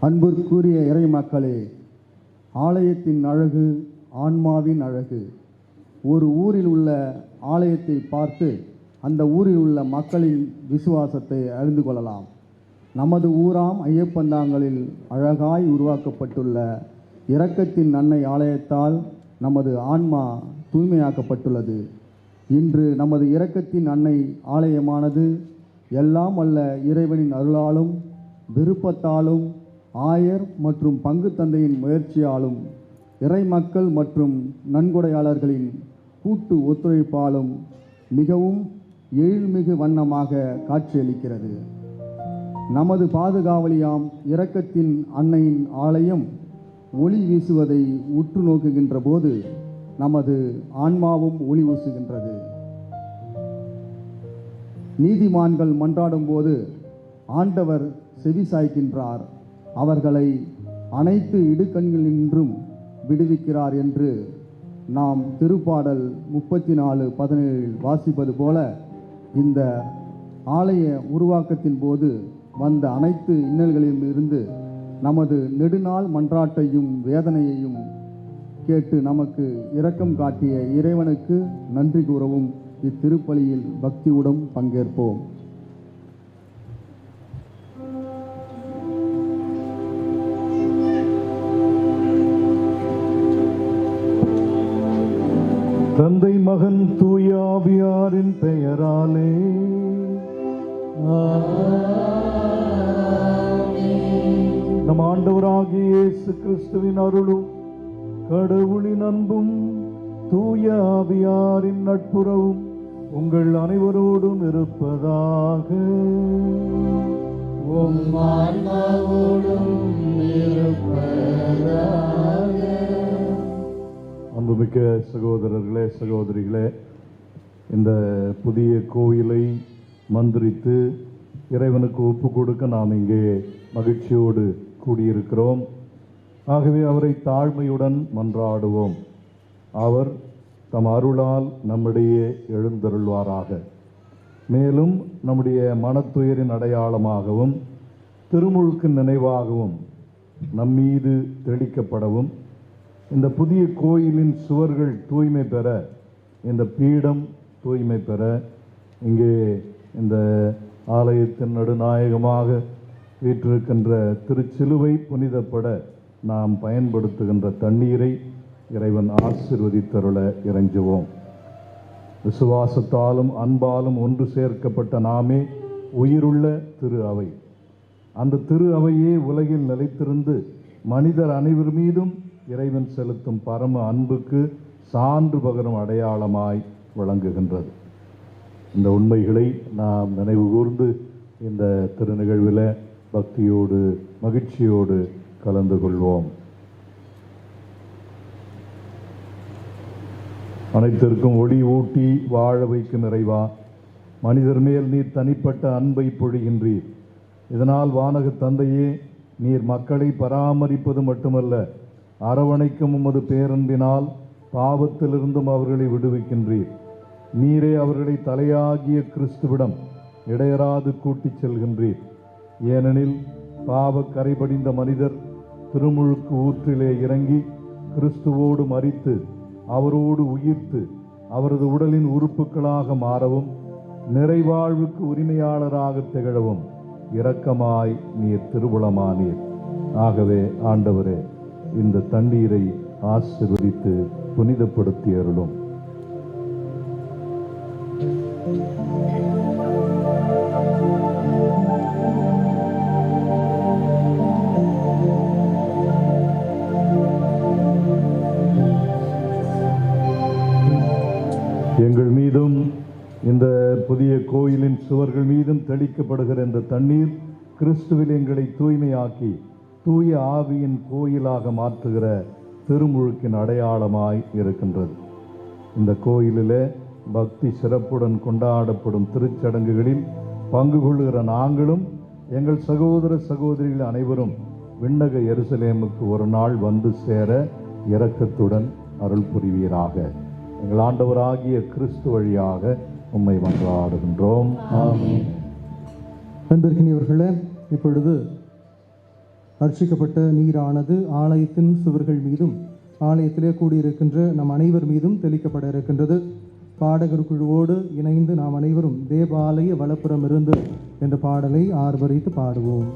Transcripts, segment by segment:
அன்பிற்குரிய இறை மக்களே, ஆலயத்தின் அழகு ஆன்மாவின் அழகு. ஒரு ஊரில் உள்ள ஆலயத்தை பார்த்து அந்த ஊரில் உள்ள மக்களின் விசுவாசத்தை அறிந்து கொள்ளலாம். நமது ஊராம் ஐயப்பந்தாங்கலில் அழகாய் உருவாக்கப்பட்டுள்ள இரக்கத்தின் அன்னை ஆலயத்தால் நமது ஆன்மா தூய்மையாக்கப்பட்டுள்ளது. இன்று நமது இரக்கத்தின் அன்னை ஆலயமானது எல்லாம் வல்ல இறைவனின் அருளாலும் விருப்பத்தாலும் ஆயர் மற்றும் பங்கு தந்தையின் முயற்சியாலும் இறை மக்கள் மற்றும் நன்கொடையாளர்களின் கூட்டு ஒத்துழைப்பாலும் மிகவும் எழில்மிகு வண்ணமாக காட்சியளிக்கிறது. நமது பாதுகாவலியாம் இரக்கத்தின் அன்னையின் ஆலயம் ஒளி வீசுவதை உற்று நோக்குகின்ற போது நமது ஆன்மாவும் ஒளி வீசுகின்றது. நீதிமான்கள் மன்றாடும் போது ஆண்டவர் செவிசாய்க்கின்றார், அவர்களை அனைத்து இடுக்கண்களினின்றும் விடுவிக்கிறார் என்று நாம் திருப்பாடல் 34:17 வாசிப்பது போல, இந்த ஆலய உருவாக்கத்தின் போது வந்த அனைத்து இன்னல்களிலும் இருந்து நமது நெடுநாள் மன்றாட்டையும் வேதனையையும் கேட்டு நமக்கு இரக்கம் காட்டிய இறைவனுக்கு நன்றி கூறவும் இத்திருப்பலியில் பக்தியுடன் பங்கேற்போம். தந்தை மகன் தூய ஆவியாரின் பெயராலே நம் ஆண்டவராகிய இயேசு கிறிஸ்துவின் அருளும் கடவுளின் அன்பும் தூய ஆவியாரின் நட்புறவும் உங்கள் அனைவரோடும் இருப்பதாக. அன்புமிக்க சகோதரர்களே, சகோதரிகளே, இந்த புதிய கோயிலை மந்திரித்து இறைவனுக்கு ஒப்பு கொடுக்க நாம் இங்கே மகிழ்ச்சியோடு கூடியிருக்கிறோம். ஆகவே அவரை தாழ்மையுடன் மன்றாடுவோம். அவர் தம் அருளால் நம்மிடையே எழுந்தருள்வாராக. மேலும் நம்முடைய மனத்துயரின் அடையாளமாகவும் திருமுழுக்கின் நினைவாகவும் நம்மீது தெளிக்கப்படவும், இந்த புதிய கோயிலின் சுவர்கள் தூய்மை பெற, இந்த பீடம் தூய்மை பெற, இங்கே இந்த ஆலயத்தின் நடுநாயகமாக வீற்றிருக்கின்ற திருச்சிலுவை புனிதப்பட நாம் பயன்படுத்துகின்ற தண்ணீரை இறைவன் ஆசீர்வதித்தருள இறைஞ்சுவோம். விசுவாசத்தாலும் அன்பாலும் ஒன்று சேர்க்கப்பட்ட நாமே உயிருள்ள திரு அவை. அந்த திரு அவையே உலகில் நிலைத்திருந்து மனிதர் அனைவர் மீதும் இறைவன் செலுத்தும் பரம அன்புக்கு சான்று பகரும் அடையாளமாய் விளங்குகின்றது. இந்த உண்மைகளை நாம் நினைவு கூர்ந்து இந்த திருநிகழ்வில் பக்தியோடு மகிழ்ச்சியோடு கலந்து கொள்வோம். அனைத்திற்கும் ஒளி ஊட்டி வாழ வைக்கும் இறைவா, மனிதர் மேல் நீர் தனிப்பட்ட அன்பை பொழிகின்றீர். இதனால் வானக தந்தையே, நீர் மக்களை பராமரிப்பது மட்டுமல்ல, அரவணைக்கும் உமது பேரன்பினால் பாவத்திலிருந்தும் அவர்களை விடுவிக்கின்றீர். நீரே அவர்களை தலையாகிய கிறிஸ்துவிடம் இடையராது கூட்டிச் செல்கின்றீர். ஏனெனில் பாவ கரைபடிந்த மனிதர் திருமுழுக்கு ஊற்றிலே இறங்கி கிறிஸ்துவோடு மரித்து அவரோடு உயிர்த்து அவரது உடலின் உறுப்புகளாக மாறவும் நிறைவாழ்வுக்கு உரிமையாளராக திகழவும் இரக்கமாய் நீர் திருவுளமானீர். ஆகவே ஆண்டவரே, இந்த தண்ணீரை ஆசீர்வதித்து புனிதப்படுத்தி அருளும். எங்கள் மீதும் இந்த புதிய கோயிலின் சுவர்கள் மீதும் தெளிக்கப்படுகிற இந்த தண்ணீர் கிறிஸ்துவில் எங்களை தூய்மையாக்கி தூய ஆவியின் கோயிலாக மாற்றுகிற திருமுழுக்கின் அடையாளமாய் இருக்கின்றது. இந்த கோயிலில் பக்தி சிறப்புடன் கொண்டாடப்படும் திருச்சடங்குகளில் பங்கு கொள்ளுகிற நாங்களும் எங்கள் சகோதர சகோதரிகள் அனைவரும் விண்ணக எருசலேமுக்கு ஒரு நாள் வந்து சேர இரக்கத்துடன் அருள் புரிவீராக. எங்கள் ஆண்டவராகிய கிறிஸ்து வழியாக உம்மை மன்றாடுகின்றோம். அன்பிற்கினியவர்களே, இப்பொழுது அர்ச்சிக்கப்பட்ட நீரானது ஆலயத்தின் சுவர்கள் மீதும் ஆலயத்திலே கூடியிருக்கின்ற நம் அனைவர் மீதும் தெளிக்கப்பட இருக்கின்றது. பாடகர் குழுவோடு இணைந்து நாம் அனைவரும் தேவாலய வலப்புறம் இருந்து என்ற பாடலை ஆர்ப்பரித்து பாடுவோம்.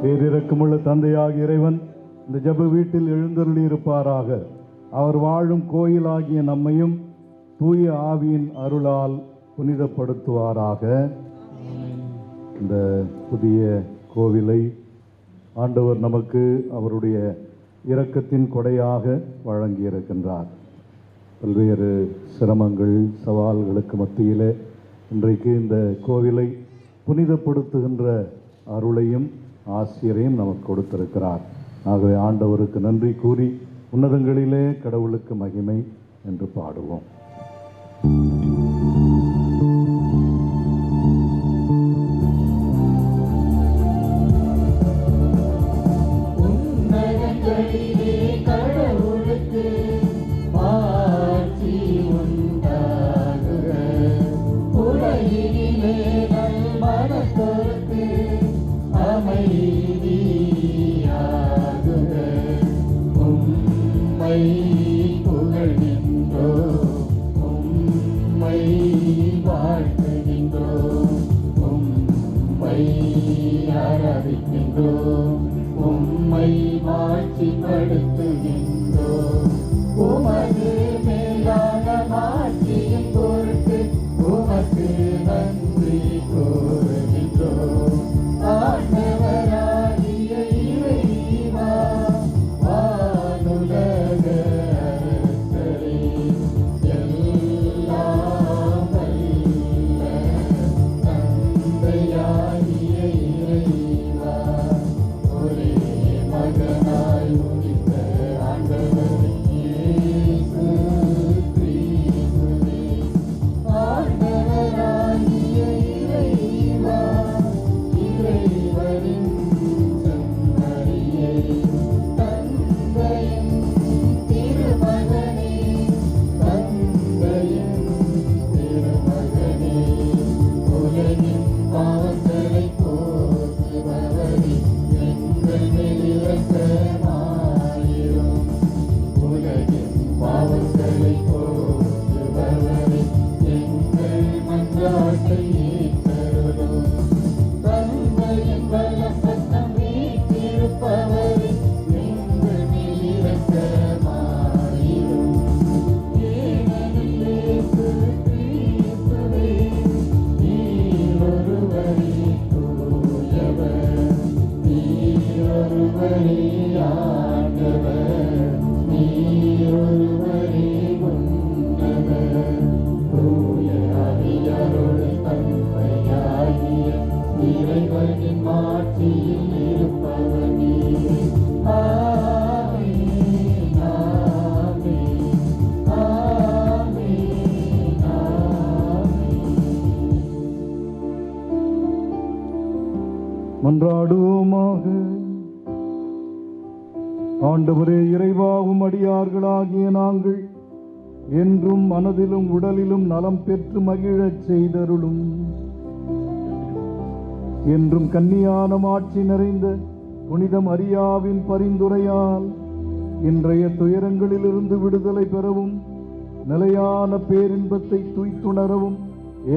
பேரிரக்கமுள்ள தந்தையாகிய இறைவன் இந்த ஜெப வீட்டில் எழுந்தருளி இருப்பாராக. அவர் வாழும் கோயிலாகிய நம்மையும் தூய ஆவியின் அருளால் புனிதப்படுத்துவாராக. இந்த புதிய கோவிலை ஆண்டவர் நமக்கு அவருடைய இரக்கத்தின் கொடையாக வழங்கியிருக்கின்றார். பல்வேறு சிரமங்கள் சவால்களுக்கு மத்தியிலே இன்றைக்கு இந்த கோவிலை புனிதப்படுத்துகின்ற அருளையும் ஆசிரியரையும் நமக்கு கொடுத்திருக்கிறார். ஆகவே ஆண்டவருக்கு நன்றி கூறி உன்னதங்களிலே கடவுளுக்கு மகிமை என்று பாடுவோம். உம்மை மாட்சிப்படுத்துகின்றோம். உமது மேலான மாட்சியின் பொருட்டு உமக்கு நன்றி கூறுகின்றோம். ஆண்டவராகிய இறைவா, வானுலக அரசரே, எல்லாம் வல்ல தந்தையாகிய இறைவா, ஒரே மகனாய் உதித்த ஆண்டவர் இயேசு கிறிஸ்து ஆட்சியில் இருப்பவர் நீரே. ஆமென், ஆமென், ஆமென், ஆமென். மன்றாடுவோமாக. ஆண்டவரே, இறைவாவும் அடியார்களாகிய நாங்கள் என்றும் மனதிலும் உடலிலும் நலம் பெற்று மகிழச் செய்தருளும். என்றும் கன்னியான மாட்சி நிறைந்த புனித மரியாவின் பரிந்துரையால் இன்றைய துயரங்களிலிருந்து விடுதலை பெறவும் நிலையான பேரின்பத்தை துய்த்துணரவும்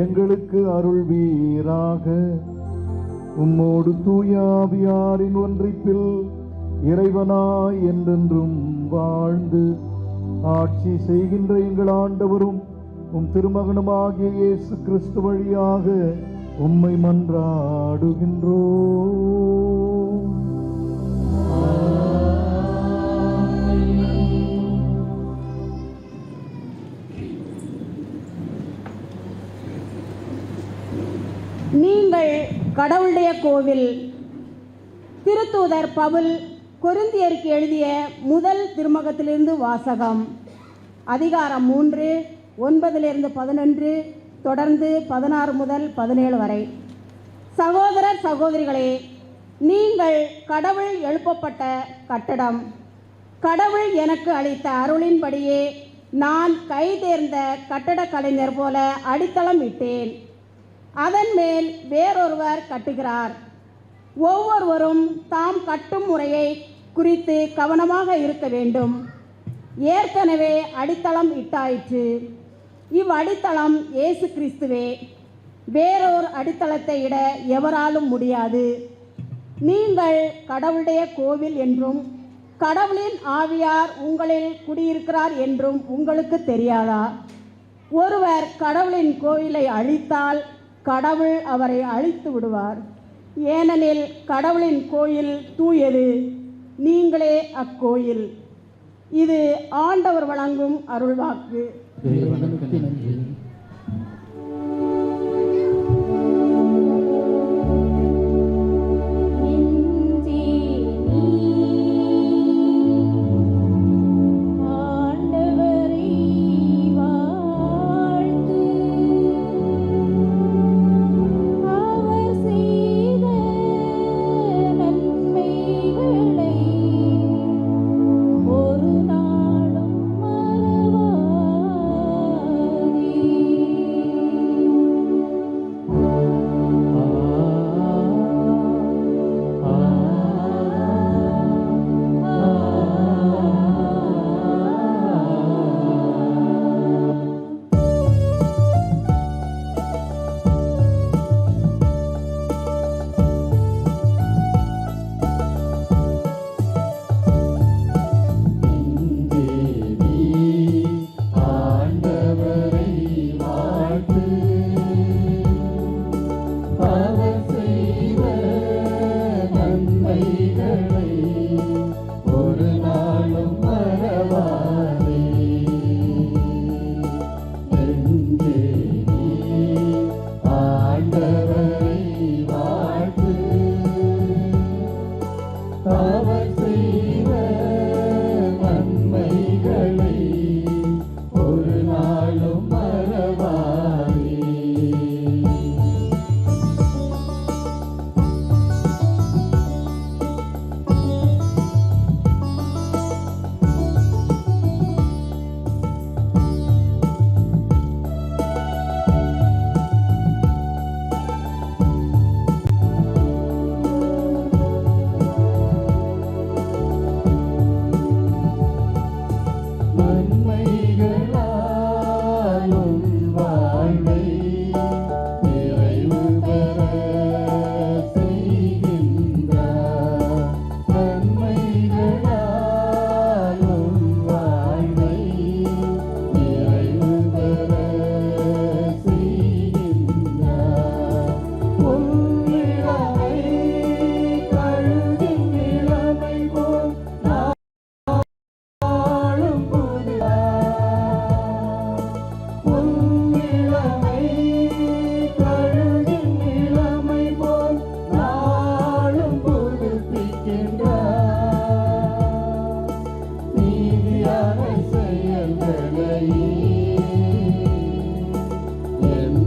எங்களுக்கு அருள்வீராக. உம்மோடு தூய ஆவியாரின் ஒன்றிப்பில் இறைவனாய் என்றென்றும் வாழ்ந்து ஆட்சி செய்கின்ற எங்கள் ஆண்டவரும் உம் திருமகனுமாகிய இயேசு கிறிஸ்து வழியாக உம்மை மன்றாடுகின்றோம். நீங்கள் கடவுளுடைய கோவில். திருத்தூதர் பவுல் கொரிந்தியருக்கு எழுதிய முதல் திருமுகத்திலிருந்து வாசகம். அதிகாரம் 3, 9-11, தொடர்ந்து 16 முதல் 17 வரை. சகோதரர் சகோதரிகளே, நீங்கள் கடவுள் எழுப்பப்பட்ட கட்டடம். கடவுள் எனக்கு அளித்த அருளின்படியே நான் கைதேர்ந்த கட்டடக் கலைஞர் போல அடித்தளம் இட்டேன். அதன் மேல் வேறொருவர் கட்டுகிறார். ஒவ்வொருவரும் தாம் கட்டும் முறையை குறித்து கவனமாக இருக்க வேண்டும். ஏற்கனவே அடித்தளம் இட்டாயிற்று. இவ்வடித்தளம் இயேசு கிறிஸ்துவே. வேறொரு அடித்தளத்தை இட எவராலும் முடியாது. நீங்கள் கடவுளுடைய கோவில் என்றும் கடவுளின் ஆவியார் உங்களில் குடியிருக்கிறார் என்றும் உங்களுக்கு தெரியாதா? ஒருவர் கடவுளின் கோவிலை அழித்தால் கடவுள் அவரை அழித்து விடுவார். ஏனெனில் கடவுளின் கோயில் தூயது, நீங்களே அக்கோயில். இது ஆண்டவர் வழங்கும் அருள்வாக்கு. இறைவனுக்கு நன்றி. ஒரு நாளும் மறவாதே.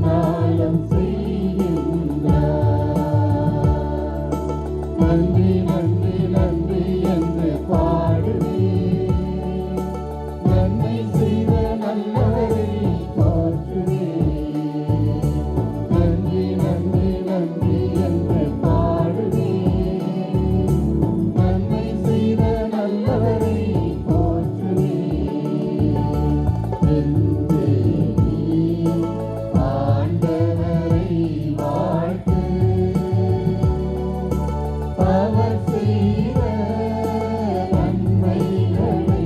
நாளும் செய்கின்றார். நன்றி நன்றி நன்றி என்று பாடுவேன். நன்மை செய்த நல்லவரை போற்றுவேன். நன்றி நன்றி நன்றி என்று பாடுவேன். நன்மை செய்த நல்லவரை போற்றுவேன். என் தேவி ஆண்டவரை வாழ்த்து. அவர் செய்த நன்மைகளை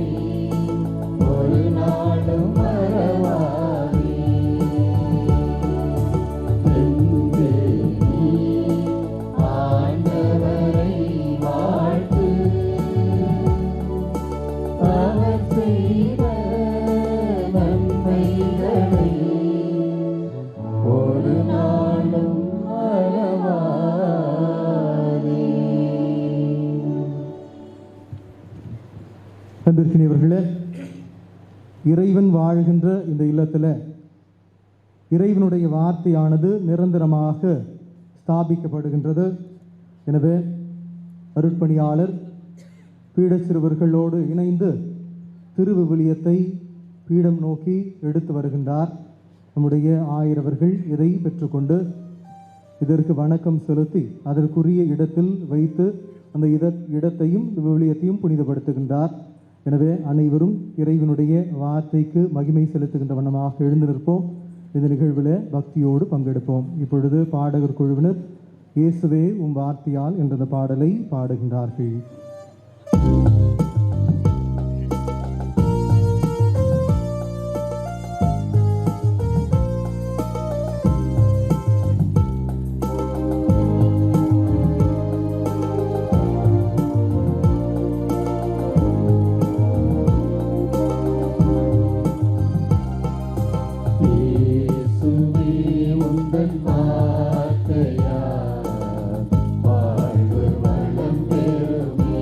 ஒரு நாளும் மறவாதே. என் தேவி ஆண்டவரை வாழ்த்து. அவர் செய்த நன்மைகளை ஒரு நாளும் மறவாதே. அன்பிற்கினியவர்களே, இறைவன் வாழ்கின்ற இந்த இல்லத்தில் இறைவனுடைய வார்த்தையானது நிரந்தரமாக ஸ்தாபிக்கப்படுகின்றது. எனவே அருட்பணியாளர் பீட சிறுவர்களோடு இணைந்து திருவிவிலியத்தை பீடம் நோக்கி எடுத்து வருகின்றார். நம்முடைய ஆயரவர்கள் இதை பெற்றுக்கொண்டு இதற்கு வணக்கம் செலுத்தி அதற்குரிய இடத்தில் வைத்து அந்த இடத்தையும் விவிலியத்தையும் புனிதப்படுத்துகின்றார். எனவே அனைவரும் இறைவனுடைய வார்த்தைக்கு மகிமை செலுத்துகின்ற வண்ணமாக எழுந்து நிற்போம். இந்த நிகழ்வில் பக்தியோடு பங்கெடுப்போம். இப்பொழுது பாடகர் குழுவினர் இயேசுவே உம் வார்த்தையால் என்ற இந்த பாடலை பாடுகின்றார்கள். இயேசுவே உந்தன் வார்த்தையால் வாழ்வு வளம் பெறுமே.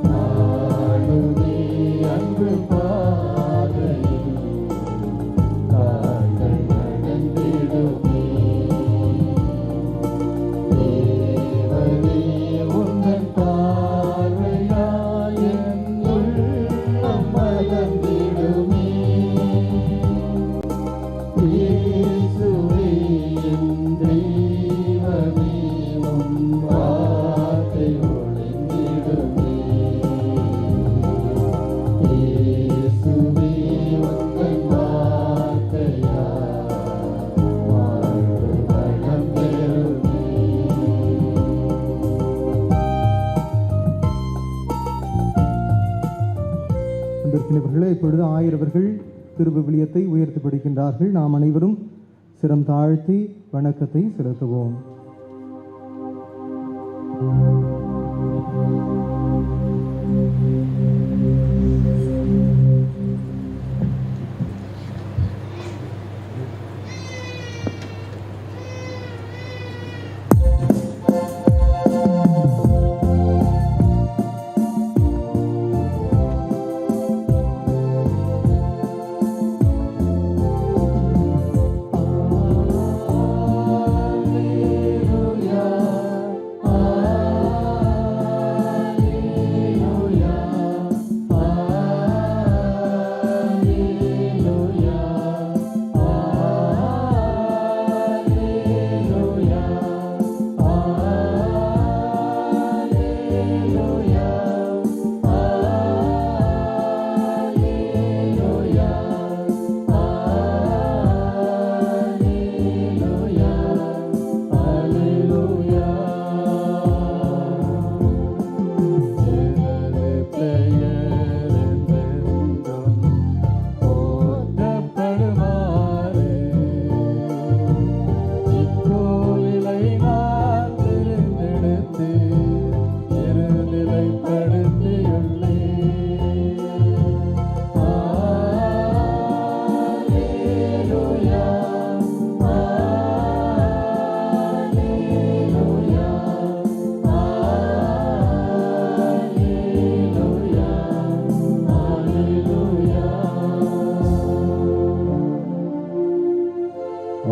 நாடுமே அன்பு பாதையில் கால்கள் நடந்திடுமே. தேவனே உந்தன் பார்வையால் என் உள்ளம் மலர்ந்திடுமே. இயேசுவே என் தெய்வமே உம் வார்த்தை ஒளிந்திடுமே. இயேசுவே உந்தன் வார்த்தையால் வாழ்வு வளம் பெறுமே. அன்பிற்கினியவர்களே, இப்பொழுது ஆயரவர்கள் திருவிவிலியத்தை உயர்த்தி படிக்கின்றார்கள். நாம் அனைவரும் சிரம் தாழ்த்தி வணக்கத்தை செலுத்துவோம். Alleluia,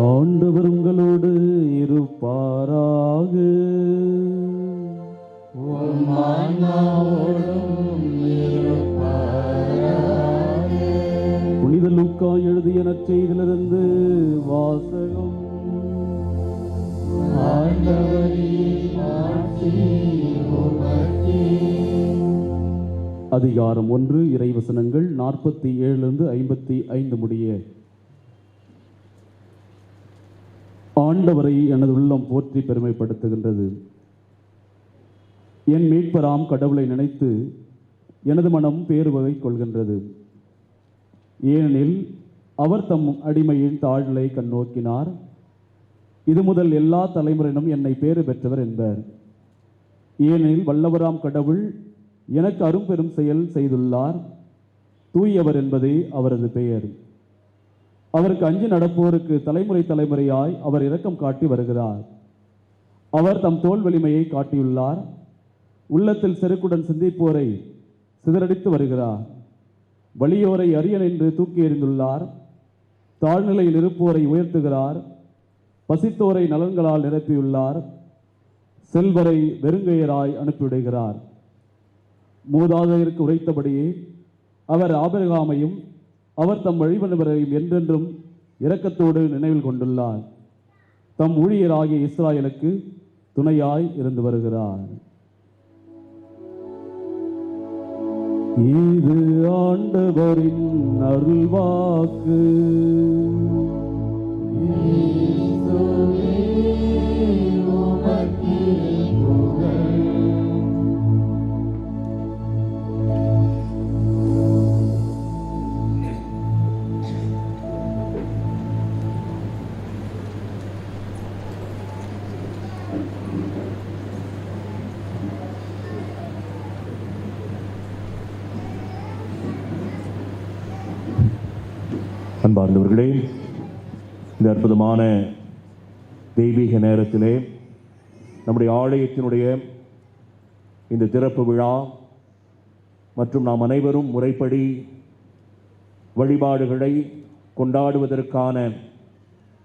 ஆண்டவர் உங்களோடு இருப்பாராக. புனித லூக்கா எழுதிய நற்செய்தியிலிருந்து வாசகம். அதிகாரம் 1, இறைவசனங்கள் 47 55 முடிய. ஆண்டவரை எனது உள்ளம் போற்றி பெருமைப்படுத்துகின்றது. என் மீட்பராம் கடவுளை நினைத்து எனது மனம் பேருவகை கொள்கின்றது. ஏனெனில் அவர் தம் அடிமையின் தாழ்நிலை கண்ணோக்கினார். இது முதல் எல்லா தலைமுறையினும் என்னை பேறு பெற்றவர் என்பர். ஏனெனில் வல்லவராம் கடவுள் எனக்கு அரும்பெரும் செயல் செய்துள்ளார். தூயவர் என்பதே அவரது பெயர். அவருக்கு அஞ்சு நடப்போருக்கு தலைமுறை தலைமுறையாய் அவர் இரக்கம் காட்டி வருகிறார். அவர் தம் தோல் வலிமையை காட்டியுள்ளார். உள்ளத்தில் செருக்குடன் சிந்திப்போரை சிதறடித்து வருகிறார். வலியோரை அரியன் என்று தூக்கி எறிந்துள்ளார். தாழ்நிலையில் இருப்போரை உயர்த்துகிறார். பசித்தோரை நலன்களால் நிரப்பியுள்ளார். செல்வரை வெறுங்கையராய் அனுப்பிவிடுகிறார். மூதாதையருக்கு உரைத்தபடியே அவர் ஆபிரகாமையும் அவர் தம் வழிபடுவரையும் என்றென்றும் இரக்கத்தோடு நினைவில் கொண்டுள்ளார். தம் ஊழியராகிய இஸ்ராயலுக்கு துணையாய் இருந்து வருகிறார். இது ஆண்டவரின் அருள்வாக்கு. அன்பார்ந்தவர்களே, இந்த அற்புதமான தெய்வீக நேரத்திலே நம்முடைய ஆலயத்தினுடைய இந்த திறப்பு விழா மற்றும் நாம் அனைவரும் முறைப்படி வழிபாடுகளை கொண்டாடுவதற்கான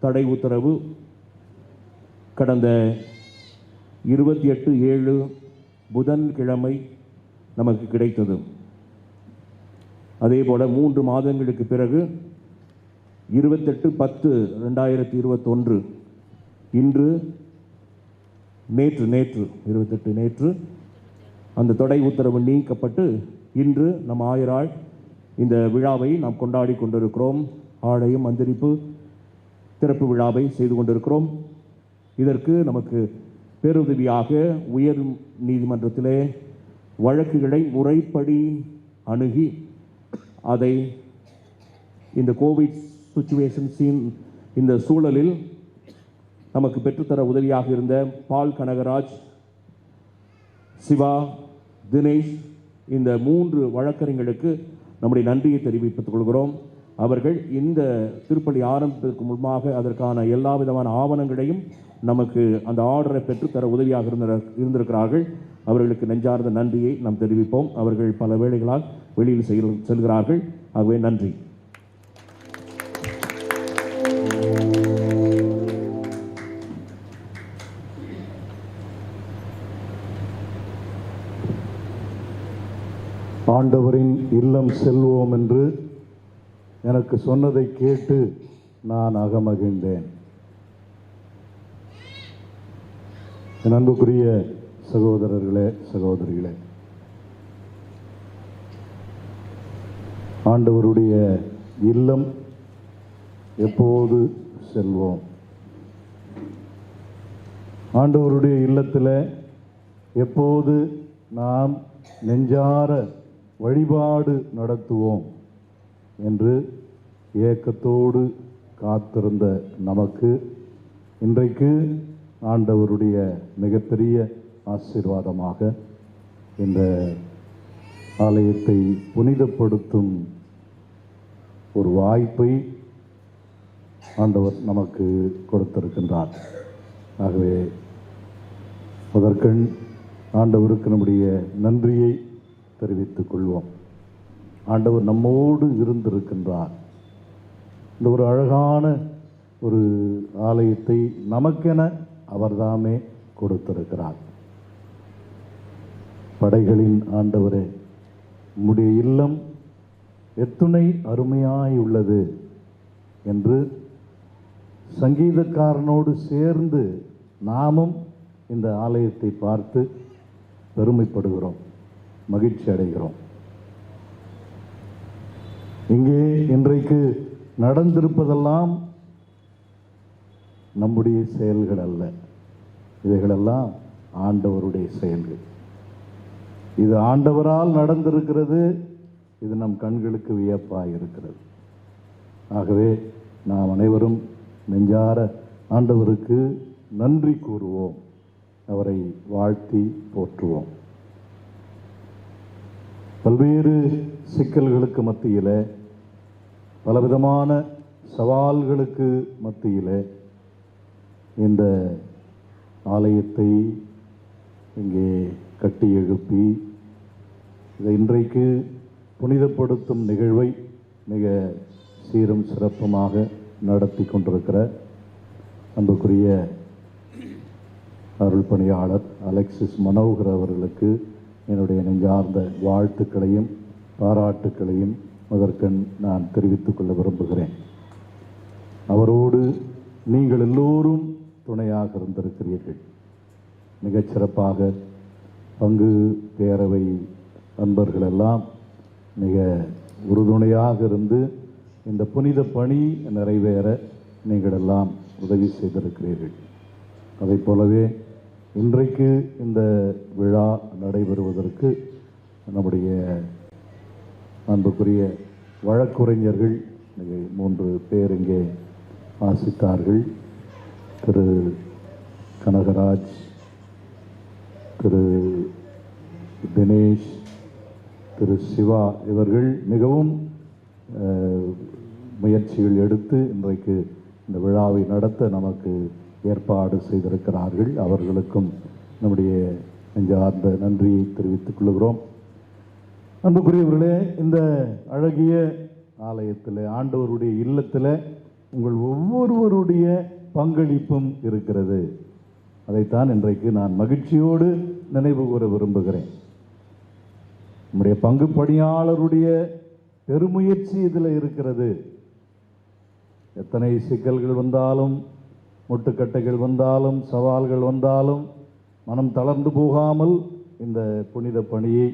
தடை உத்தரவு கடந்த 28/7 புதன்கிழமை நமக்கு கிடைத்தது. அதேபோல 3 மாதங்களுக்கு பிறகு 28/10/2021 இன்று நேற்று 28 நேற்று அந்த தடை உத்தரவு நீக்கப்பட்டு இன்று நம் ஆயரால் இந்த விழாவை நாம் கொண்டாடி கொண்டிருக்கிறோம். ஆலயம் மந்திரிப்பு திறப்பு விழாவை செய்து கொண்டிருக்கிறோம். இதற்கு நமக்கு பேருதவியாக உயர் நீதிமன்றத்திலே வழக்குகளை முறைப்படி அணுகி அதை இந்த கோவிட் சிச்சுவேஷன்ஸின் இந்த சூழலில் நமக்கு பெற்றுத்தர உதவியாக இருந்த பால் கனகராஜ், சிவா, தினேஷ், இந்த 3 வழக்கறிஞர்களுக்கு நம்முடைய நன்றியை தெரிவித்துக் கொள்கிறோம். அவர்கள் இந்த திருப்பலி ஆரம்பத்திற்கு முன்பாக அதற்கான எல்லா விதமான ஆவணங்களையும் நமக்கு அந்த ஆர்டரை பெற்றுத்தர உதவியாக இருந்திருக்கிறார்கள். அவர்களுக்கு நெஞ்சார்ந்த நன்றியை நாம் தெரிவிப்போம். அவர்கள் பல வேளைகளால் வெளியில் செல்கிறார்கள். ஆகவே நன்றி. ஆண்டவரின் இல்லம் செல்வோம் என்று எனக்கு சொன்னதை கேட்டு நான் அகமகிழ்ந்தேன். என் அன்புக்குரிய சகோதரர்களே, சகோதரிகளே, ஆண்டவருடைய இல்லம் எப்போது செல்வோம்? ஆண்டவருடைய இல்லத்தில் எப்போது நாம் நெஞ்சார வழிபாடு நடத்துவோம் என்று ஏக்கத்தோடு காத்திருந்த நமக்கு இன்றைக்கு ஆண்டவருடைய மிகப்பெரிய ஆசீர்வாதமாக இந்த ஆலயத்தை புனிதப்படுத்தும் ஒரு வாய்ப்பை ஆண்டவர் நமக்கு கொடுத்திருக்கின்றார். ஆகவே முதற்கண் ஆண்டவருக்கு நம்முடைய நன்றியை தெரிவித்துக் கொள்வோம். ஆண்டவர் நம்மோடு இருந்திருக்கின்றார். இந்த ஒரு அழகான ஒரு ஆலயத்தை நமக்கென அவர்தாமே கொடுத்திருக்கிறார். படைகளின் ஆண்டவரே, உம்முடைய இல்லம் எத்துணை அருமையாய் உள்ளது என்று சங்கீதக்காரனோடு சேர்ந்து நாமும் இந்த ஆலயத்தை பார்த்து பெருமைப்படுகிறோம், மகிழ்ச்சி அடைகிறோம். இங்கே இன்றைக்கு நடந்திருப்பதெல்லாம் நம்முடைய செயல்கள் அல்ல, இவைகளெல்லாம் ஆண்டவருடைய செயல்கள். இது ஆண்டவரால் நடந்திருக்கிறது. இது நம் கண்களுக்கு வியப்பாக இருக்கிறது. ஆகவே நாம் அனைவரும் நெஞ்சார ஆண்டவருக்கு நன்றி கூறுவோம், அவரை வாழ்த்தி போற்றுவோம். பல்வேறு சிக்கல்களுக்கு மத்தியில், பலவிதமான சவால்களுக்கு மத்தியில் இந்த ஆலயத்தை இங்கே கட்டி எழுப்பி இதை இன்றைக்கு புனிதப்படுத்தும் நிகழ்வை மிக சீரும் சிறப்புமாக நடத்தி கொண்டிருக்கிற அன்புக்குரிய அருள் பணியாளர் அலெக்சிஸ் மனோகர் அவர்களுக்கு என்னுடைய நெஞ்சார்ந்த வாழ்த்துக்களையும் பாராட்டுக்களையும் முதற்கண் நான் தெரிவித்துக் கொள்ள விரும்புகிறேன். அவரோடு நீங்கள் எல்லோரும் துணையாக இருந்திருக்கிறீர்கள். மிகச்சிறப்பாக பங்கு பேரவை நண்பர்களெல்லாம் மிக உறுதுணையாக இருந்து இந்த புனித பணி நிறைவேற நீங்கள் எல்லாம் உதவி செய்திருக்கிறீர்கள். அதை போலவே இன்றைக்கு இந்த விழா நடைபெறுவதற்கு நம்முடைய அன்புக்குரிய வழக்குரைஞர்கள் 3 பேர் இங்கே வாசித்தார்கள். திரு கனகராஜ், திரு தினேஷ், திரு சிவா இவர்கள் மிகவும் முயற்சிகள் எடுத்து இன்றைக்கு இந்த விழாவை நடத்த நமக்கு ஏற்பாடு செய்திருக்கிறார்கள். அவர்களுக்கும் நம்முடைய நெஞ்சார்ந்த நன்றியை தெரிவித்துக் கொள்கிறோம். அன்புக்குரியவர்களே, இந்த அழகிய ஆலயத்தில், ஆண்டவருடைய இல்லத்தில் உங்கள் ஒவ்வொருவருடைய பங்களிப்பும் இருக்கிறது. அதைத்தான் இன்றைக்கு நான் மகிழ்ச்சியோடு நினைவு கூற விரும்புகிறேன். நம்முடைய பங்கு பணியாளருடைய பெருமுயற்சி இதில் இருக்கிறது. எத்தனை சிக்கல்கள் வந்தாலும், முட்டுக்கட்டைகள் வந்தாலும், சவால்கள் வந்தாலும் மனம் தளர்ந்து போகாமல் இந்த புனித பணியை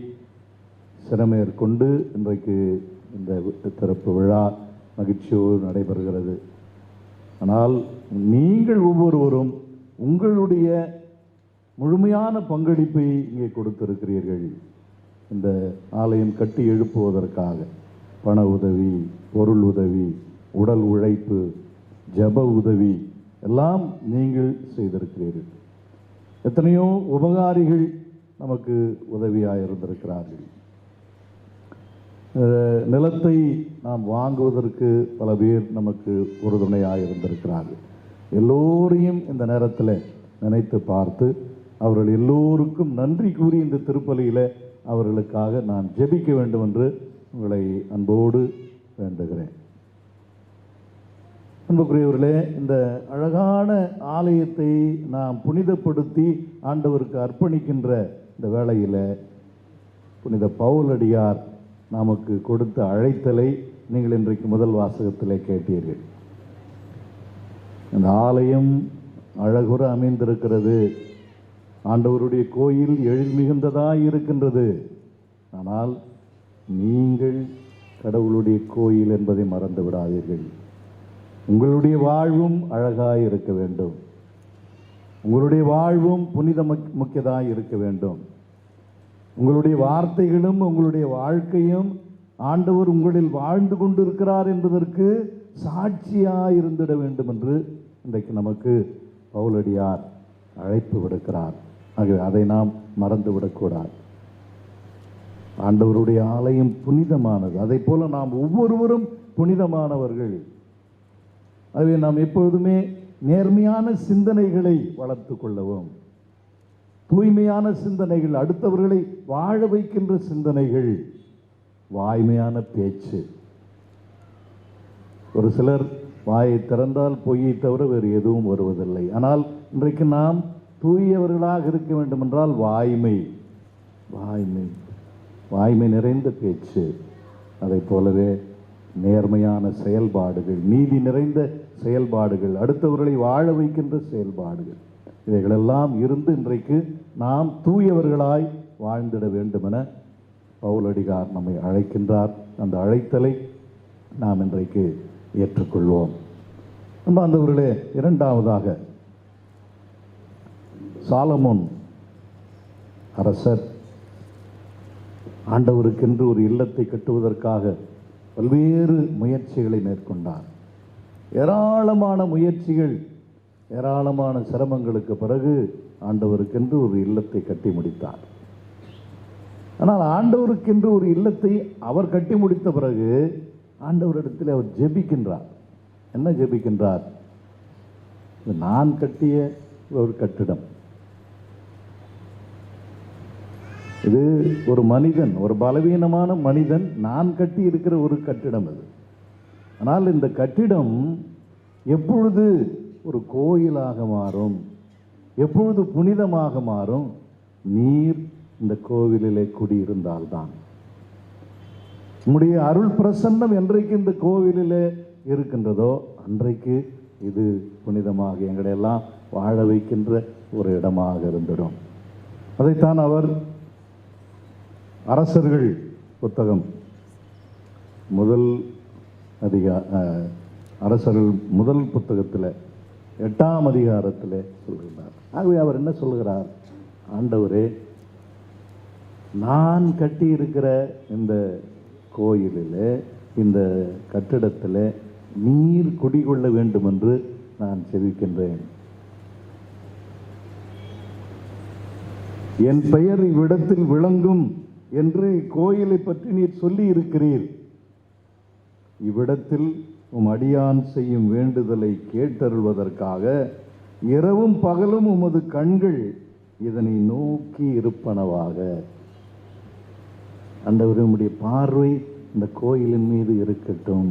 சிறமேற்கொண்டு இன்றைக்கு இந்த திறப்பு விழா மகிழ்ச்சியோடு நடைபெறுகிறது. ஆனால் நீங்கள் ஒவ்வொருவரும் உங்களுடைய முழுமையான பங்களிப்பை இங்கே கொடுத்திருக்கிறீர்கள். இந்த ஆலயம் கட்டி எழுப்புவதற்காக பண உதவி, பொருள் உதவி, உடல் உழைப்பு, ஜப உதவி எல்லாம் நீங்கள் செய்திருக்கிறீர்கள். எத்தனையோ உபகாரிகள் நமக்கு உதவியாக இருந்திருக்கிறார்கள். நிலத்தை நாம் வாங்குவதற்கு பல பேர் நமக்கு உறுதுணையாக இருந்திருக்கிறார்கள். எல்லோரையும் இந்த நேரத்தில் நினைத்து பார்த்து அவர்கள் எல்லோருக்கும் நன்றி கூறி இந்த திருப்பலியில் அவர்களுக்காக நான் ஜெபிக்க வேண்டும் என்று உங்களை அன்போடு வேண்டுகிறேன். அன்புக்குரியவர்களே, இந்த அழகான ஆலயத்தை நாம் புனிதப்படுத்தி ஆண்டவருக்கு அர்ப்பணிக்கின்ற இந்த வேளையில் புனித பவுலடியார் நமக்கு கொடுத்த அழைத்தலை நீங்கள் இன்றைக்கு முதல் வாசகத்திலே கேட்டீர்கள். இந்த ஆலயம் அழகுற அமைந்திருக்கிறது. ஆண்டவருடைய கோயில் எழில் மிகுந்ததாய் இருக்கின்றது. ஆனால் நீங்கள் கடவுளுடைய கோயில் என்பதை மறந்து விடாதீர்கள். உங்களுடைய வாழ்வும் அழகாய் இருக்க வேண்டும். உங்களுடைய வாழ்வும் புனித முக்கியதாய் இருக்க வேண்டும். உங்களுடைய வார்த்தைகளும் உங்களுடைய வாழ்க்கையும் ஆண்டவர் உங்களில் வாழ்ந்து கொண்டிருக்கிறார் என்பதற்கு சாட்சியாக இருந்திட வேண்டும் என்று இன்றைக்கு நமக்கு பவுலடியார் அழைப்பு விடுக்கிறார். ஆகவே அதை நாம் மறந்துவிடக்கூடாது. ஆண்டவருடைய ஆலயம் புனிதமானது. அதை போல நாம் ஒவ்வொருவரும் புனிதமானவர்கள். ஆகவே நாம் எப்பொழுதுமே நேர்மையான சிந்தனைகளை வளர்த்து கொள்ளவும், தூய்மையான சிந்தனைகள், அடுத்தவர்களை வாழ வைக்கின்ற சிந்தனைகள், வாய்மையான பேச்சு. ஒரு சிலர் வாயை திறந்தால் பொய்யை தவிர வேறு எதுவும் வருவதில்லை. ஆனால் இன்றைக்கு நாம் தூயவர்களாக இருக்க வேண்டுமென்றால் வாய்மை வாய்மை வாய்மை நிறைந்த பேச்சு, அதை போலவே நேர்மையான செயல்பாடுகள், நீதி நிறைந்த செயல்பாடுகள், அடுத்தவர்களை வாழ வைக்கின்ற செயல்பாடுகள், இவைகளெல்லாம் இருந்து இன்றைக்கு நாம் தூயவர்களாய் வாழ்ந்திட வேண்டுமென பவுலடிகார் நம்மை அழைக்கின்றார். அந்த அழைத்தலை நாம் இன்றைக்கு ஏற்றுக்கொள்வோம். அன்பார்ந்தவர்களே, இரண்டாவதாக சாலமோன் அரசர் ஆண்டவருக்கென்று ஒரு இல்லத்தை கட்டுவதற்காக பல்வேறு முயற்சிகளை மேற்கொண்டார். ஏராளமான முயற்சிகள், ஏராளமான சிரமங்களுக்கு பிறகு ஆண்டவருக்கென்று ஒரு இல்லத்தை கட்டி முடித்தார். ஆனால் ஆண்டவருக்கென்று ஒரு இல்லத்தை அவர் கட்டி முடித்த பிறகு ஆண்டவரிடத்தில் அவர் ஜெபிக்கின்றார். என்ன ஜெபிக்கின்றார்? நான் கட்டிய ஒரு கட்டிடம், இது ஒரு மனிதன், ஒரு பலவீனமான மனிதன் நான் கட்டி இருக்கிற ஒரு கட்டிடம் இது. ஆனால் இந்த கட்டிடம் எப்பொழுது ஒரு கோயிலாக மாறும், எப்பொழுது புனிதமாக மாறும்? நீர் இந்த கோவிலிலே குடியிருந்தால்தான். உம்முடைய அருள் பிரசன்னம் என்றைக்கு இந்த கோவிலிலே இருக்கின்றதோ அன்றைக்கு இது புனிதமாக எங்களை எல்லாம் வாழ வைக்கின்ற ஒரு இடமாக இருந்திடும். அதைத்தான் அவர் அரசர்கள் புத்தகம் அரசர்கள் முதல் புத்தகத்தில் 8ஆம் அதிகாரத்தில் சொல்கிறார். ஆகவே அவர் என்ன சொல்கிறார்? ஆண்டவரே, நான் கட்டி இருக்கிற இந்த கோயிலில், இந்த கட்டிடத்தில் நீர் குடிகொள்ள வேண்டும் என்று நான் செபிக்கின்றேன். என் பெயர் இவ்விடத்தில் விளங்கும் என்று கோயிலை பற்றி நீர் சொல்லி இருக்கிறீர். இவ்விடத்தில் உம் அடியான் செய்யும் வேண்டுதலை கேட்டருள்வதற்காக இரவும் பகலும் உமது கண்கள் இதனை நோக்கி இருப்பனவாக. ஆண்டவரே, உம்முடைய பார்வை இந்த கோயிலின் மீது இருக்கட்டும்.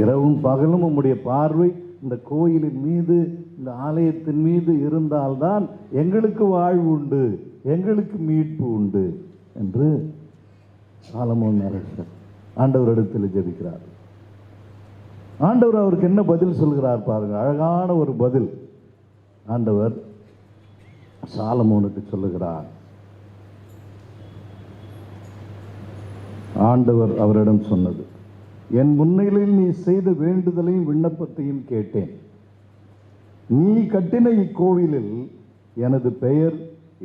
இரவும் பகலும் உம்முடைய பார்வை இந்த கோயிலின் மீது, இந்த ஆலயத்தின் மீது இருந்தால்தான் எங்களுக்கு வாழ்வு உண்டு, எங்களுக்கு மீட்பு உண்டு என்று சாலமோன் அரசர் ஆண்டவரிடத்தில் ஜெபிக்கிறார். ஆண்டவர் அவருக்கு என்ன பதில் சொல்கிறார் பாருங்க, அழகான ஒரு பதில். ஆண்டவர் சாலமோனுக்கு சொல்லுகிறார். ஆண்டவர் அவரிடம் சொன்னது, என் முன்னிலையில் நீ செய்த வேண்டுதலையும் விண்ணப்பத்தையும் கேட்டேன். நீ கட்டின இக்கோவிலில் எனது பெயர்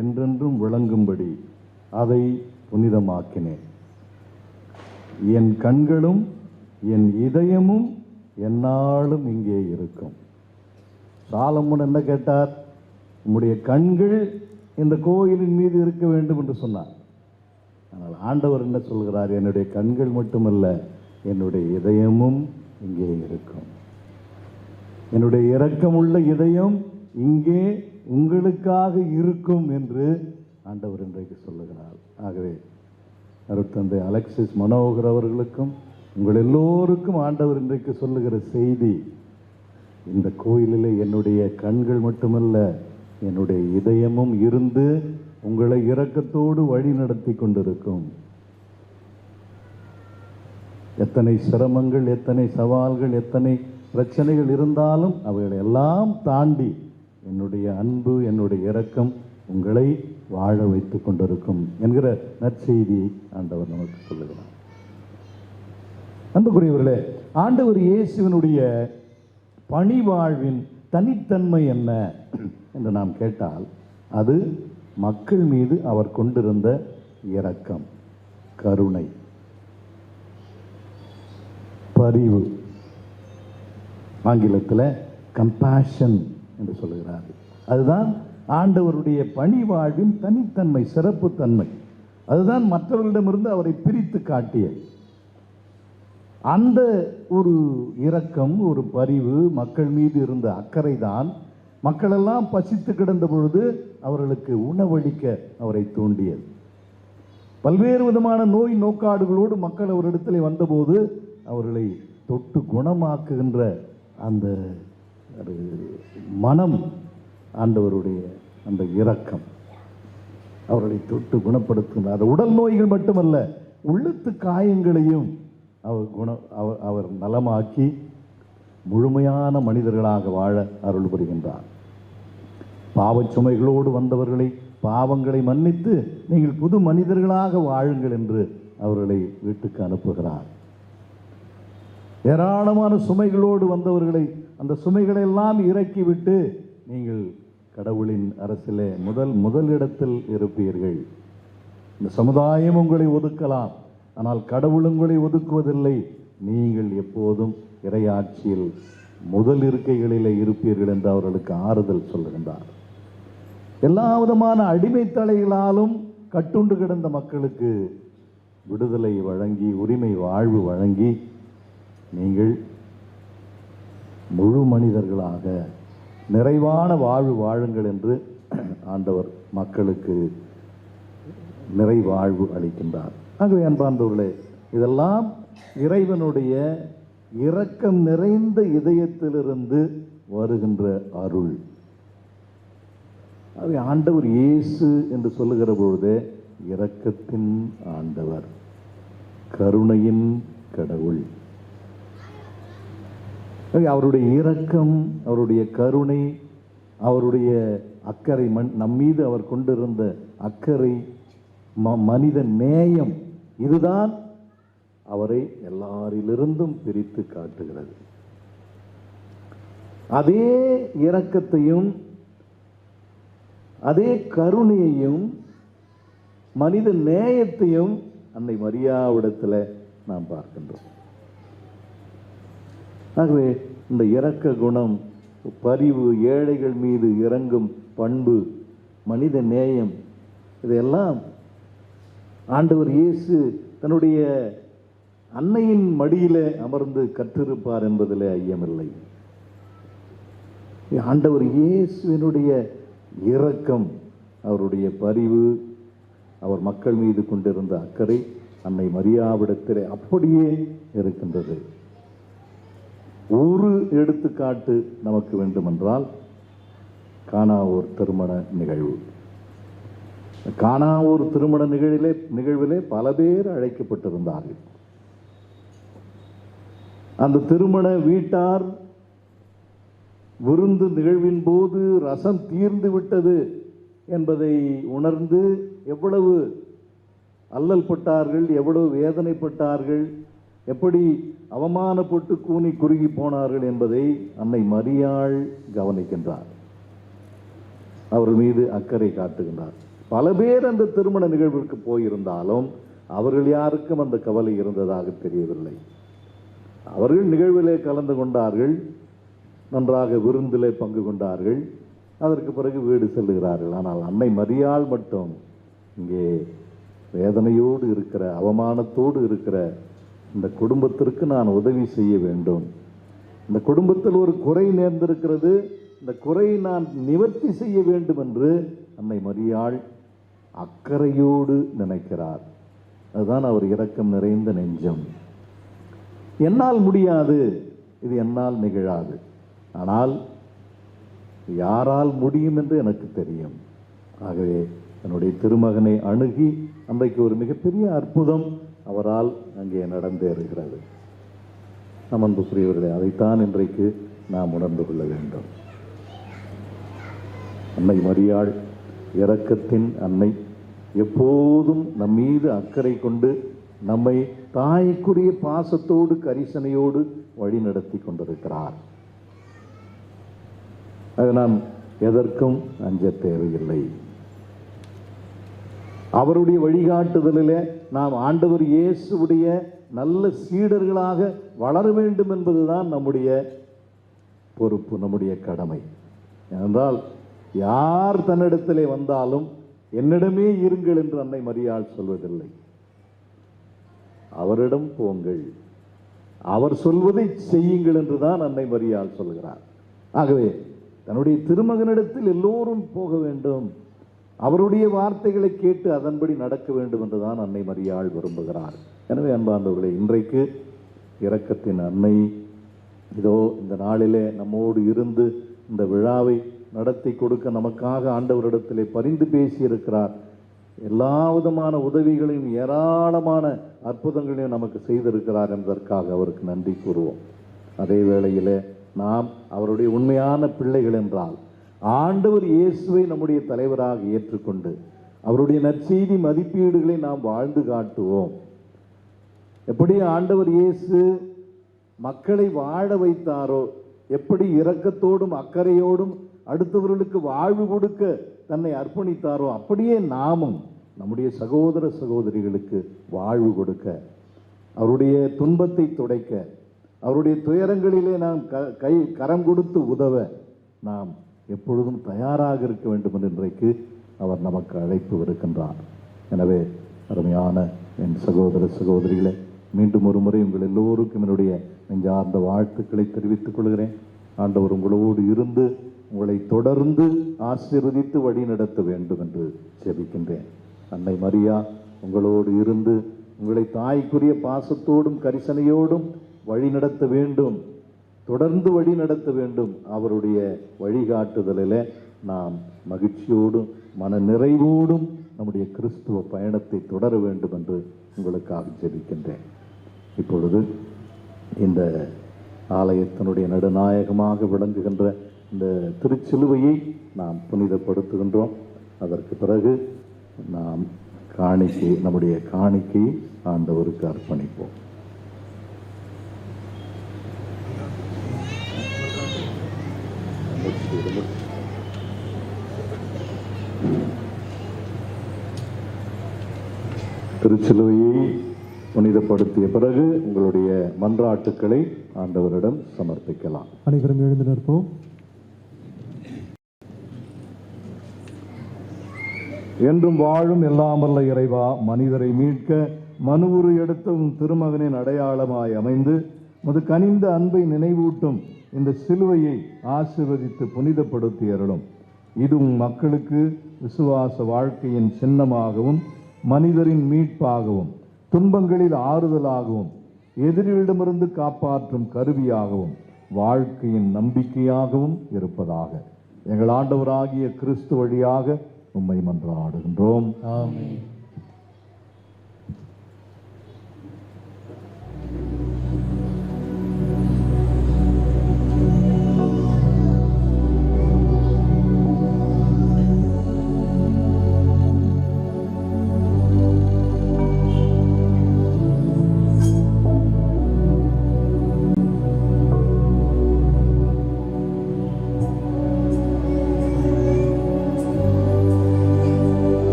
என்றென்றும் விளங்கும்படி அதை புனிதமாக்கினேன். என் கண்களும் என் இதயமும் எந்நாளும் இங்கே இருக்கும். சாலமோன் என்ன கேட்டார்? உம்முடைய கண்கள் இந்த கோயிலின் மீது இருக்க வேண்டும் என்று சொன்னார். ஆனால் ஆண்டவர் என்ன சொல்கிறார்? என்னுடைய கண்கள் மட்டுமல்ல, என்னுடைய இதயமும் இங்கே இருக்கும். என்னுடைய இரக்கமுள்ள இதயம் இங்கே உங்களுக்காக இருக்கும் என்று ஆண்டவர் இன்றைக்கு சொல்லுகிறார். ஆகவே அருட்தந்தை அலெக்சிஸ் மனோகர் அவர்களுக்கும் உங்கள் எல்லோருக்கும் ஆண்டவர் இன்றைக்கு சொல்லுகிற செய்தி, இந்த கோயிலில் என்னுடைய கண்கள் மட்டுமல்ல, என்னுடைய இதயமும் இருந்து உங்களை இரக்கத்தோடு வழி நடத்தி கொண்டிருக்கும். எத்தனை சிரமங்கள், எத்தனை சவால்கள், எத்தனை பிரச்சனைகள் இருந்தாலும் அவைகளை எல்லாம் தாண்டி என்னுடைய அன்பு, என்னுடைய இரக்கம் உங்களை வாழ வைத்து கொண்டிருக்கும் என்கிற நற்செய்தியை ஆண்டவர் நமக்கு சொல்லுகிறார். அன்புக்குரியவர்களே, ஆண்டவர் இயேசுவினுடைய பணிவாழ்வின் தனித்தன்மை என்ன என்று நாம் கேட்டால், அது மக்கள் மீது அவர் கொண்டிருந்த இரக்கம், கருணை, பரிவு, ஆங்கிலத்தில் கம்பேஷன் என்று சொல்லுகிறார். அதுதான் ஆண்டவருடைய பணிவாழ்வின் தனித்தன்மை, சிறப்புத்தன்மை. அதுதான் மற்றவர்களிடமிருந்து அவரை பிரித்து காட்டியது. அந்த ஒரு இரக்கம், ஒரு பரிவு, மக்கள் மீது இருந்த அக்கறை தான் மக்களெல்லாம் பசித்து கிடந்த பொழுது அவர்களுக்கு உணவளிக்க அவரை தூண்டியது. பல்வேறு விதமான நோய் நோக்காடுகளோடு மக்கள் அவரிடத்தில் வந்தபோது அவர்களை தொட்டு குணமாக்குகின்ற அந்த ஒரு மனம், ஆண்டவருடைய அந்த இரக்கம் அவர்களை தொட்டு குணப்படுத்துகின்ற அந்த உடல் நோய்கள் மட்டுமல்ல, உள்ளத்து காயங்களையும் அவர் நலமாக்கி முழுமையான மனிதர்களாக வாழ அருள் புரிகின்றார். பாவச் சுமைகளோடு வந்தவர்களை பாவங்களை மன்னித்து நீங்கள் புது மனிதர்களாக வாழுங்கள் என்று அவர்களை வீட்டுக்கு அனுப்புகிறார். ஏராளமான சுமைகளோடு வந்தவர்களை அந்த சுமைகளை எல்லாம் இறக்கிவிட்டு நீங்கள் கடவுளின் அரசிலே முதலிடத்தில் இருப்பீர்கள். இந்த சமுதாயம் உங்களை ஒதுக்கலாம், ஆனால் கடவுள் உங்களை ஒதுக்குவதில்லை. நீங்கள் எப்போதும் இறையாட்சியில் முதல் இருக்கைகளிலே இருப்பீர்கள் என்று அவர்களுக்கு ஆறுதல் சொல்லுகின்றார். எல்லா விதமான அடிமைத்தலைகளாலும் கட்டுண்டு கிடந்த மக்களுக்கு விடுதலை வழங்கி, உரிமை வாழ்வு வழங்கி, நீங்கள் முழு மனிதர்களாக நிறைவான வாழ்வு வாழுங்கள் என்று ஆண்டவர் மக்களுக்கு நிறைவாழ்வு அளிக்கின்றார். ஆகவே அன்பார்ந்தவர்களே, இதெல்லாம் இறைவனுடைய இரக்கம் நிறைந்த இதயத்திலிருந்து வருகின்ற அருள். ஆகவே ஆண்டவர் இயேசு என்று சொல்லுகிற பொழுதே இரக்கத்தின் ஆண்டவர், கருணையின் கடவுள். அவருடைய இரக்கம், அவருடைய கருணை, அவருடைய அக்கறை, நம்மீது அவர் கொண்டிருந்த அக்கறை, மனித நேயம், இதுதான் அவரை எல்லாரிலிருந்தும் பிரித்து காட்டுகிறது. அதே இரக்கத்தையும் அதே கருணையையும் மனித நேயத்தையும் அன்னை மரியாவிடத்தில் நாம் பார்க்கின்றோம். ஆகவே இந்த இரக்க குணம், பரிவு, ஏழைகள் மீது இறங்கும் பண்பு, மனித நேயம், இதையெல்லாம் ஆண்டவர் இயேசு தன்னுடைய அன்னையின் மடியிலே அமர்ந்து கற்றிருப்பார் என்பதிலே ஐயமில்லை. ஆண்டவர் இயேசுவினுடைய இரக்கம், அவருடைய பரிவு, அவர் மக்கள் மீது கொண்டிருந்த அக்கறை அன்னை மரியாவிடத்திலே அப்படியே இருக்கின்றது. ஒரு எடுத்துக்காட்டு நமக்கு வேண்டுமென்றால் கானாவூர் திருமண நிகழ்வு. கானாவூர் திருமண நிகழ்விலே பல பேர் அழைக்கப்பட்டிருந்தார்கள். அந்த திருமண வீட்டார் விருந்து நிகழ்வின் போது ரசம் தீர்ந்து விட்டது என்பதை உணர்ந்து எவ்வளவு அல்லல் பட்டார்கள், எவ்வளவு வேதனைப்பட்டார்கள், எப்படி அவமானப்பட்டு கூனி குறுகி போனார்கள் என்பதை அன்னை மரியாள் கவனிக்கின்றார். அவர் மீது அக்கறை காட்டுகின்றார். பல பேர் அந்த திருமண நிகழ்விற்கு போயிருந்தாலும் அவர்கள் யாருக்கும் அந்த கவலை இருந்ததாக தெரியவில்லை. அவர்கள் நிகழ்விலே கலந்து கொண்டார்கள், நன்றாக விருந்திலே பங்கு கொண்டார்கள், அதற்கு பிறகு வீடு செல்லுகிறார்கள். ஆனால் அன்னை மரியாள் மட்டும் இங்கே வேதனையோடு இருக்கிற, அவமானத்தோடு இருக்கிற இந்த குடும்பத்திற்கு நான் உதவி செய்ய வேண்டும், இந்த குடும்பத்தில் ஒரு குறை நேர்ந்திருக்கிறது, இந்த குறையை நான் நிவர்த்தி செய்ய வேண்டும் என்று அன்னை மரியாள் அக்கறையோடு நினைக்கிறார். அதுதான் அவர் இரக்கம் நிறைந்த நெஞ்சம். என்னால் முடியாது, இது என்னால் நிகழாது, ஆனால் யாரால் முடியும் என்று எனக்கு தெரியும். ஆகவே என்னுடைய திருமகனை அணுகி அன்றைக்கு ஒரு மிகப்பெரிய அற்புதம் அவரால் அங்கே நடந்தேறுகிறது. நம் அன்புக்குரியவர்களே, அதைத்தான் இன்றைக்கு நாம் உணர்ந்து கொள்ள வேண்டும். அன்னை மரியாள் இரக்கத்தின் அன்னை, எப்போதும் நம் மீது அக்கறை கொண்டு நம்மை தாய்க்குரிய பாசத்தோடு கரிசனையோடு வழி நடத்தி கொண்டிருக்கிறார். அது நாம் எதற்கும் அஞ்ச தேவையில்லை. அவருடைய வழிகாட்டுதலிலே நாம் ஆண்டவர் இயேசுவுடைய நல்ல சீடர்களாக வளர வேண்டும் என்பதுதான் நம்முடைய பொறுப்பு, நம்முடைய கடமை. ஏனென்றால் யார் தன்னிடத்திலே வந்தாலும் என்னிடமே இருங்கள் என்று அன்னை மரியாள் சொல்வதில்லை. அவரிடம் போங்கள், அவர் சொல்வதை செய்யுங்கள் என்றுதான் அன்னை மரியாள் சொல்கிறார். ஆகவே தன்னுடைய திருமகனிடத்தில் எல்லோரும் போக வேண்டும், அவருடைய வார்த்தைகளை கேட்டு அதன்படி நடக்க வேண்டும் என்றுதான் அன்னை மரியாள் விரும்புகிறார். எனவே அன்பார்ந்தவர்களே, இன்றைக்கு இரக்கத்தின் அன்னை இதோ இந்த நாளிலே நம்மோடு இருந்து இந்த விழாவை நடத்தி கொடுக்க நமக்காக ஆண்டவரிடத்திலே பரிந்து பேசியிருக்கிறார். எல்லா விதமான உதவிகளையும் ஏராளமான அற்புதங்களையும் நமக்கு செய்திருக்கிறார் என்பதற்காக அவருக்கு நன்றி கூறுவோம். அதே வேளையில் நாம் அவருடைய உண்மையான பிள்ளைகள் என்றால் ஆண்டவர் இயேசுவை நம்முடைய தலைவராக ஏற்றுக்கொண்டு அவருடைய நற்செய்தி மதிப்பீடுகளை நாம் வாழ்ந்து காட்டுவோம். எப்படி ஆண்டவர் இயேசு மக்களை வாழ வைத்தாரோ, எப்படி இரக்கத்தோடும் அக்கறையோடும் அடுத்தவர்களுக்கு வாழ்வு கொடுக்க தன்னை அர்ப்பணித்தாரோ, அப்படியே நாமும் நம்முடைய சகோதர சகோதரிகளுக்கு வாழ்வு கொடுக்க, அவருடைய துன்பத்தை துடைக்க, அவருடைய துயரங்களிலே நாம் கரம் கொடுத்து உதவ நாம் எப்பொழுதும் தயாராக இருக்க வேண்டும் என்று இன்றைக்கு அவர் நமக்கு அழைப்பு விடுக்கின்றார். எனவே அருமையான என் சகோதர சகோதரிகளை மீண்டும் ஒரு முறை உங்கள் எல்லோருக்கும் என்னுடைய நெஞ்சார்ந்த வாழ்த்துக்களை தெரிவித்துக் கொள்கிறேன். ஆண்டவர் உங்களோடு இருந்து உங்களை தொடர்ந்து ஆசீர்வதித்து வழி நடத்த வேண்டும் என்று ஜெபிக்கின்றேன். அன்னை மரியா உங்களோடு இருந்து உங்களை தாய்க்குரிய பாசத்தோடும் கரிசனையோடும் வழி நடத்த வேண்டும், தொடர்ந்து வழி நடத்த வேண்டும். அவருடைய வழிகாட்டுதலில் நாம் மகிழ்ச்சியோடும் மன நிறைவோடும் நம்முடைய கிறிஸ்துவ பயணத்தை தொடர வேண்டும் என்று உங்களுக்காக ஜெபிக்கின்றேன். இப்பொழுது இந்த ஆலயத்தினுடைய நடுநாயகமாக விளங்குகின்ற இந்த திருச்சிலுவையை நாம் புனிதப்படுத்துகின்றோம். அதற்கு பிறகு நாம் நம்முடைய காணிக்கையை ஆண்டவருக்கு அர்ப்பணிப்போம். திருச்சிலுவையை புனிதப்படுத்திய பிறகு உங்களுடைய மன்றாட்டுக்களை ஆண்டவரிடம் சமர்ப்பிக்கலாம். அனைவரும் எழுந்து நிற்போம். என்றும் வாழும் எல்லாம் வல்ல இறைவா, மனிதரை மீட்க மனுவுரு எடுத்த உன் திருமகனின் அடையாளமாய் அமைந்து முது கனிந்த அன்பை நினைவூட்டும் இந்த சிலுவையை ஆசீர்வதித்து புனிதப்படுத்தி அருளும். இது உன் மக்களுக்கு விசுவாச வாழ்க்கையின் சின்னமாகவும் மனிதரின் மீட்பாகவும் துன்பங்களில் ஆறுதலாகவும் எதிரிகளிடமிருந்து காப்பாற்றும் கருவியாகவும் வாழ்க்கையின் நம்பிக்கையாகவும் இருப்பதாக எங்கள் ஆண்டவராகிய கிறிஸ்து வழியாக உம்மை மன்றாடுகின்றோம். ஆமென்.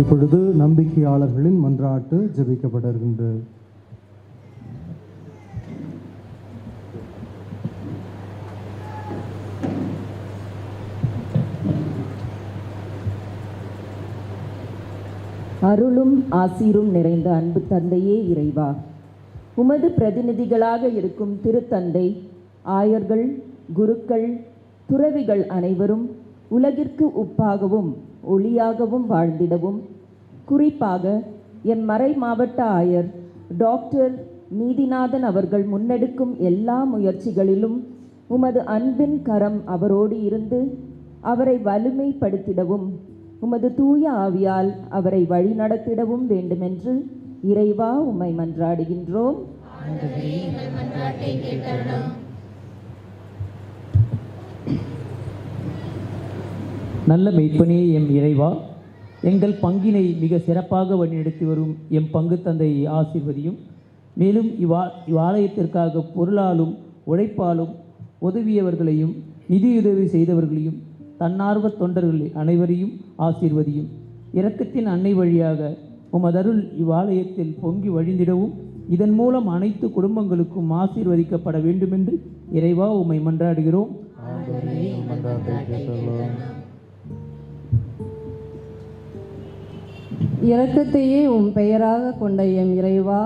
இப்பொழுது நம்பிக்கையாளர்களின் மன்றாட்டு ஜெபிக்கப்படுகின்றது. அருளும் ஆசீரும் நிறைந்த அன்பு தந்தையே இறைவா, உமது பிரதிநிதிகளாக இருக்கும் திருத்தந்தை, ஆயர்கள், குருக்கள், துறவிகள் அனைவரும் உலகிற்கு உப்பாகவும் ஒளியாகவும் வாழ்ந்திடவும், குறிப்பாக என் மறை மாவட்ட ஆயர் டாக்டர் நீதிநாதன் அவர்கள் முன்னெடுக்கும் எல்லா முயற்சிகளிலும் உமது அன்பின் கரம் அவரோடு இருந்து அவரை வலிமைப்படுத்திடவும், உமது தூய ஆவியால் அவரை வழிநடத்திடவும் வேண்டுமென்று இறைவா உம்மை மன்றாடுகின்றோம். நல்ல மெய்ப்பனே எம் இறைவா, எங்கள் பங்கினை மிக சிறப்பாக வழிநடத்தி வரும் எம் பங்கு தந்தையை ஆசீர்வதியும். மேலும் இவ்வாலயத்திற்காக பொருளாலும் உழைப்பாலும் உதவியவர்களையும் நிதியுதவி செய்தவர்களையும் தன்னார்வ தொண்டர்கள் அனைவரையும் ஆசீர்வதியும். இரக்கத்தின் அன்னை வழியாக உமதருள் இவ்வாலயத்தில் பொங்கி வழிந்திடவும், இதன் மூலம் அனைத்து குடும்பங்களுக்கும் ஆசீர்வதிக்கப்பட வேண்டுமென்று இறைவா உம்மை மன்றாடுகிறோம். இரக்கத்தையே உம் பெயராக கொண்ட எம் இறைவா,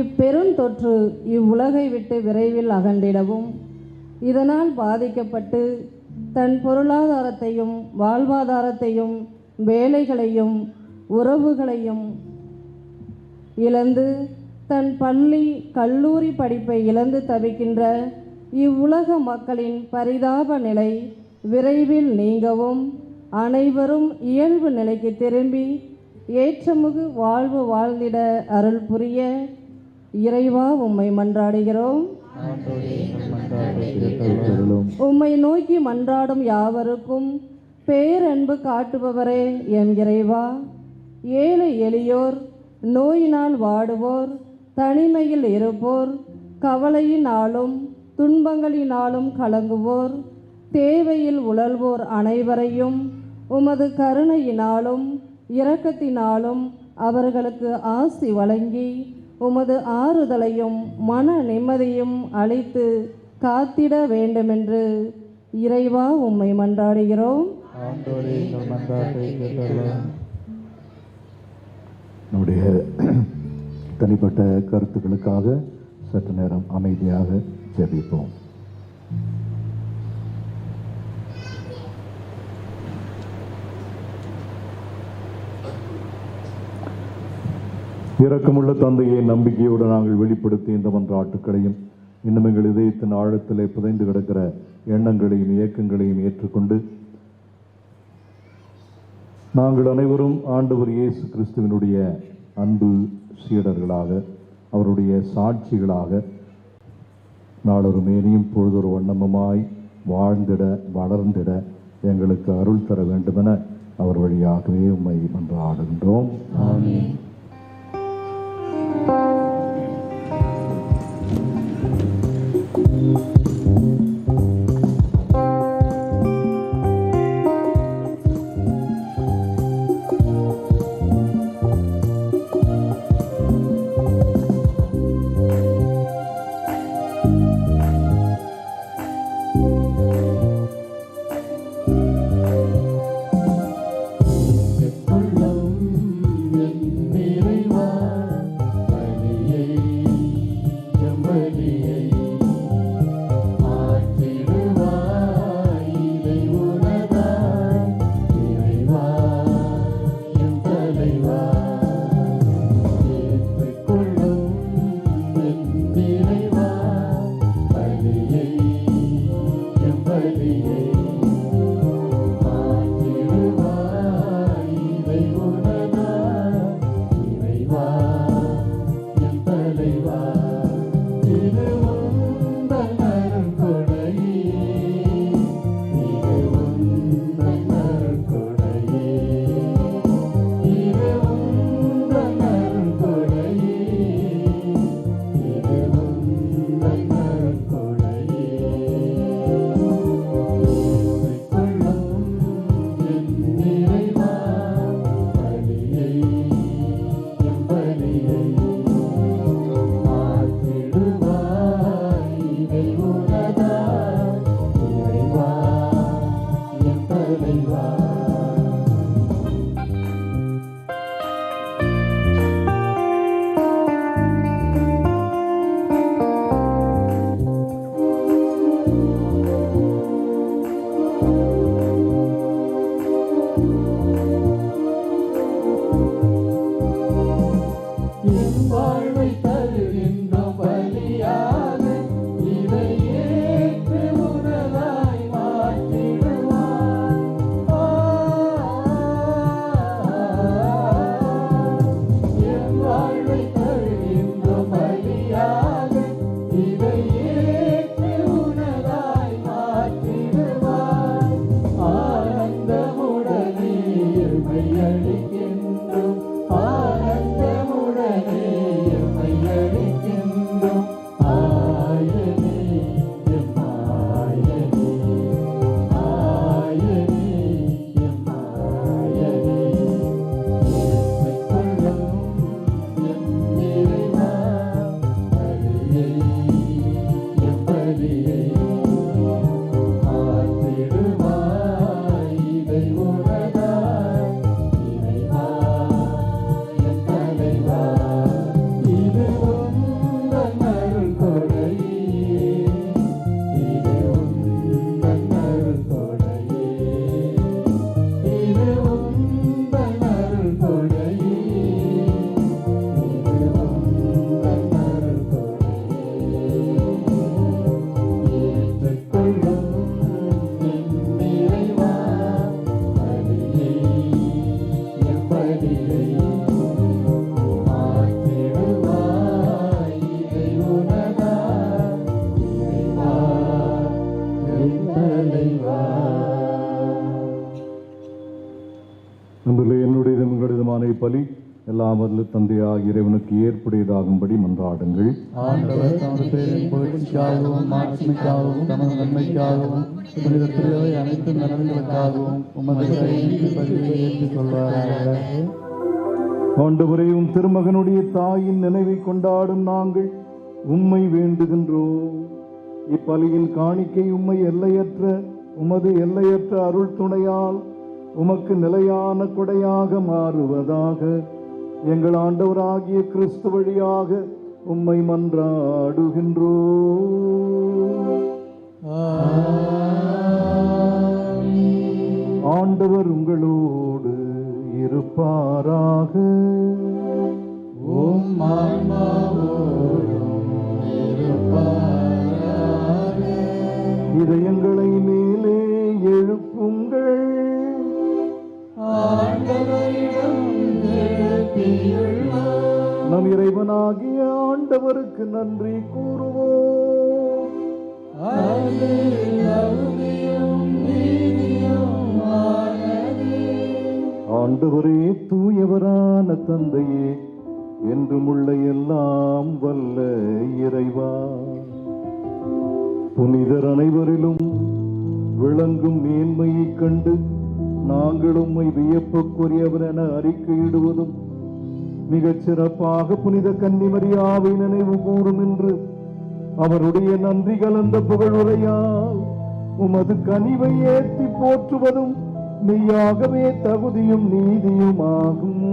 இப்பெருந்தொற்று இவ்வுலகை விட்டு விரைவில் அகன்றிடவும், இதனால் பாதிக்கப்பட்டு தன் பொருளாதாரத்தையும் வாழ்வாதாரத்தையும் வேலைகளையும் உறவுகளையும் இழந்து தன் பள்ளி கல்லூரி படிப்பை இழந்து தவிக்கின்ற இவ்வுலக மக்களின் பரிதாப நிலை விரைவில் நீங்கவும் அனைவரும் இயல்பு நிலைக்கு திரும்பி ஏற்றமிகு வாழ்வு வாழ்ந்திட அருள் புரிய இறைவா உம்மை மன்றாடுகிறோம். உம்மை நோக்கி மன்றாடும் யாவருக்கும் பேரன்பு காட்டுபவரே எம் இறைவா, ஏழை எளியோர், நோயினால் வாடுவோர், தனிமையில் இருப்போர், கவலையினாலும் துன்பங்களினாலும் கலங்குவோர், தேவையில் உழல்வோர் அனைவரையும் உமது கருணையினாலும் இரக்கத்தினாலும் அவர்களுக்கு ஆசி வழங்கி உமது ஆறுதலையும் மன நிம்மதியும் அளித்து காத்திட வேண்டுமென்று இறைவா உம்மை மன்றாடுகிறோம். நம்முடைய தனிப்பட்ட கருத்துக்களுக்காக சற்று நேரம் அமைதியாக ஜெபிப்போம். இரக்கமுள்ள தந்தையை நம்பிக்கையோடு நாங்கள் வெளிப்படுத்திய இந்த மன்றாட்டுக்களையும் இன்னும் எங்கள் இதயத்தின் ஆழத்திலே புதைந்து கிடக்கிற எண்ணங்களையும் இயக்கங்களையும் ஏற்றுக்கொண்டு நாங்கள் அனைவரும் ஆண்டவர் இயேசு கிறிஸ்துவினுடைய அன்பு சீடர்களாக, அவருடைய சாட்சிகளாக நாளொரு மேனியும் பொழுதொரு வண்ணமுமாய் வாழ்ந்திட வளர்ந்திட எங்களுக்கு அருள் தர வேண்டுமென அவர் வழியாகவே உம்மை மன்றாடுகின்றோம். ஆமென். நல்ல தந்தையாக இறைவனுக்கு ஏற்புடையதாகும்படி மன்றாடுங்கள். ஆண்டவர் தமது பேரின் புகழ்ச்சிக்காகவும் மாட்சிமைக்காகவும் தமது நன்மைக்காகவும் புனித திருவை அனைத்து நலன்களுக்காகவும் உமது கையில் பதிவை ஏற்றுக் கொள்வாராக. ஆண்டவரையும் திருமகனுடைய தாயின் நினைவை கொண்டாடும் நாங்கள் உம்மை வேண்டுகின்றோம். இப்பலியின் காணிக்கை உமது எல்லையற்ற அருள் துணையால் உமக்கு நிலையான கொடையாக மாறுவதாக. எங்கள் ஆண்டவராகிய கிறிஸ்து வழியாக உம்மை மன்றாடுகின்றோம். ஆண்டவர் உங்களோடு இருப்பாராக. இதயங்களை மேலே எழுப்புங்கள். நம் இறைவனாகிய ஆண்டவருக்கு நன்றி கூறுவோம். ஆண்டவரே, தூயவரான தந்தையே, என்றும் உள்ள எல்லாம் வல்ல இறைவா, புனிதர் அனைவரிலும் விளங்கும் மேன்மையைக் கண்டு நாங்கள் உம்மை வியப்புக்குரியவர் என அறிக்கையிடுவதும் மிகச் சிறப்பாக புனித கன்னிமரியாவை நினைவு கூறும் என்று அவருடைய நன்றி கலந்த புகழுரையால் உமது கனிவை ஏற்றி போற்றுவதும் மெய்யாகவே தகுதியும் நீதியுமாகும்.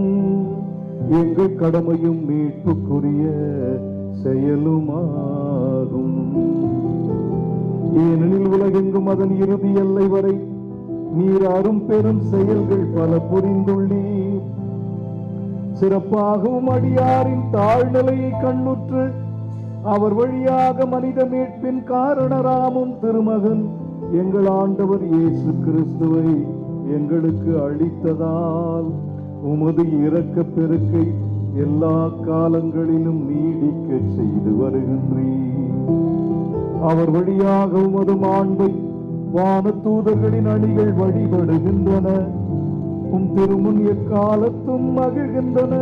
எங்கள் கடமையும் மீட்புக்குரிய செயலுமாகும். ஏனெனில் உலகெங்கும் அதன் இறுதி எல்லை வரை நீர் அரும் பெரும் செயல்கள் பல புரிந்துள்ளீர். சிறப்பாகவும் அடியாரின் தாழ்நிலையை கண்ணுற்று அவர் வழியாக மனித மீட்பின் காரணராமும் திருமகன் எங்கள் ஆண்டவர் இயேசு கிறிஸ்துவை எங்களுக்கு அளித்ததால் உமது இரக்கப் பெருக்கை எல்லா காலங்களிலும் நீடிக்க செய்து வருகின்றீர். அவர் வழியாக உமது மாண்பை வான தூதர்களின் அணிகள் வழிபடுகின்றன. உம் திருமுன் எக்காலத்தும் மகிழ்கின்றன.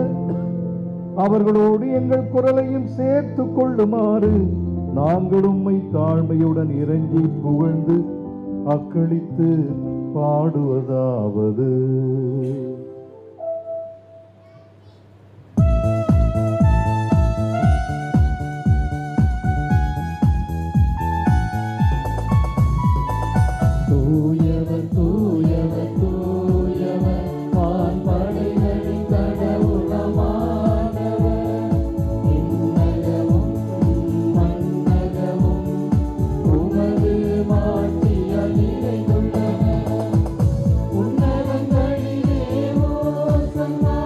அவர்களோடு எங்கள் குரலையும் சேர்த்துக் கொள்ளுமாறு நாங்கள் உம்மை தாழ்மையுடன் இறங்கி புகழ்ந்து அக்களித்து பாடுவதாவது. தூயவர் தூயவர் தூயவர் வான்படைகளின் கடவுளமானவர். விண்ணகமும் மண்ணகமும் உமது மாட்சியால் நிறைந்துள்ளன. உன்னதங்களிலே ஓசன்னா,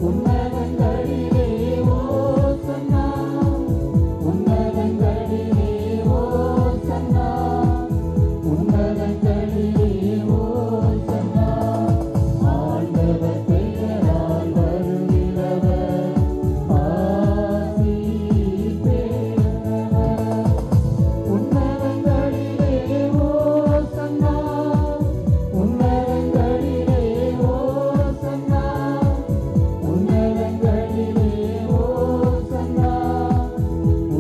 உன்னதங்களிலே ஓசன்னா, உன்னதங்களிலே ஓசன்னா, உன்னதங்களிலே ஓசன்னா. ஆண்டவர் பெயரால் வருகிறவர் ஆசி பெற்றவர். உன்னதங்களிலே ஓசன்னா, உன்னதங்களிலே ஓசன்னா, உன்னதங்களிலே ஓசன்னா,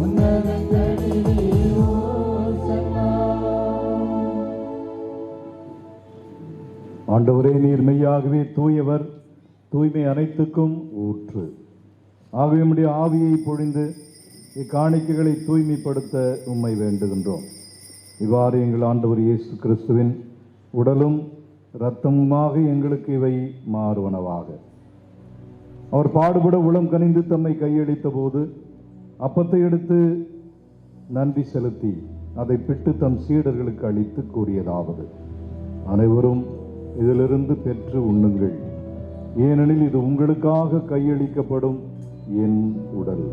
உன்னதங்களிலே ஓசன்னா. ஆண்டவரே, நீர் மெய்யாகவே தூயவர், தூய்மை அனைத்துக்கும் ஊற்று. ஆகவே உம்முடைய ஆவியை பொழிந்து இக்காணிக்கைகளை தூய்மைப்படுத்த உம்மை வேண்டுகின்றோம். இவ்வாறு எங்கள் ஆண்டவர் இயேசு கிறிஸ்துவின் உடலும் இரத்தமுமாக எங்களுக்கு இவை மாறுவனவாக. அவர் பாடுபட உளம் கனிந்து தம்மை கையளித்த போது அப்பத்தை எடுத்து நன்றி செலுத்தி அதை பிட்டு தம் சீடர்களுக்கு அளித்து கூறியதாவது: அனைவரும் இதிலிருந்து பெற்று உண்ணுங்கள், ஏனெனில் இது உங்களுக்காக கையளிக்கப்படும் என் உடல்.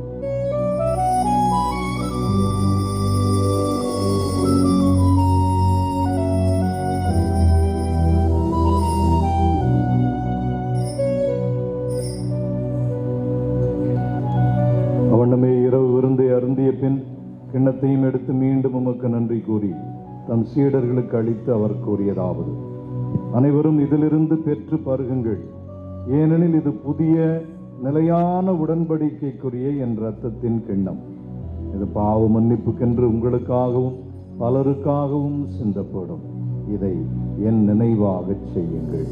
அவனமே இரவு விருந்தை அருந்திய பின் கிண்ணத்தையும் எடுத்து மீண்டும் உமக்கு நன்றி கூறி தம் சீடர்களுக்கு அளித்து அவர் கூறியதாவது: அனைவரும் இதிலிருந்து பெற்று பருகுங்கள், ஏனெனில் இது புதிய நிலையான உடன்படிக்கைக்குரிய என் இரத்தத்தின் கிண்ணம். இது பாவ மன்னிப்புக்கென்று உங்களுக்காகவும் பலருக்காகவும் சிந்தப்படும். இதை என் நினைவாகச் செய்யுங்கள்.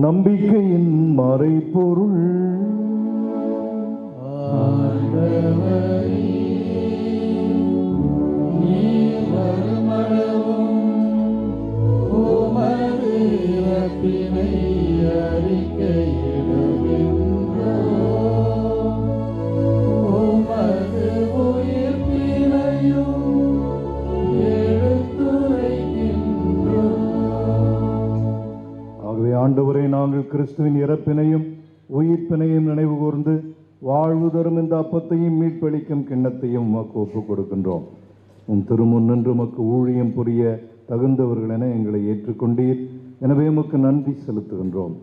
நம்பிக்கையின் மறைபொருள் ஆண்டவரே, நாங்கள் கிறிஸ்துவின் இறப்பினையும் உயிர்ப்பினையும் நினைவு கூர்ந்து வாழ்வு தரும் இந்த அப்பத்தையும் மீட்பளிக்கும் கிண்ணத்தையும் உமக்கு ஒப்புக் கொடுக்கின்றோம். உம் திருமுன் நின்று உமக்கு ஊழியம் புரிய தகுந்தவர்கள் என எங்களை ஏற்றுக்கொண்டீர். எனவே உமக்கு நன்றி செலுத்துகின்றோம்.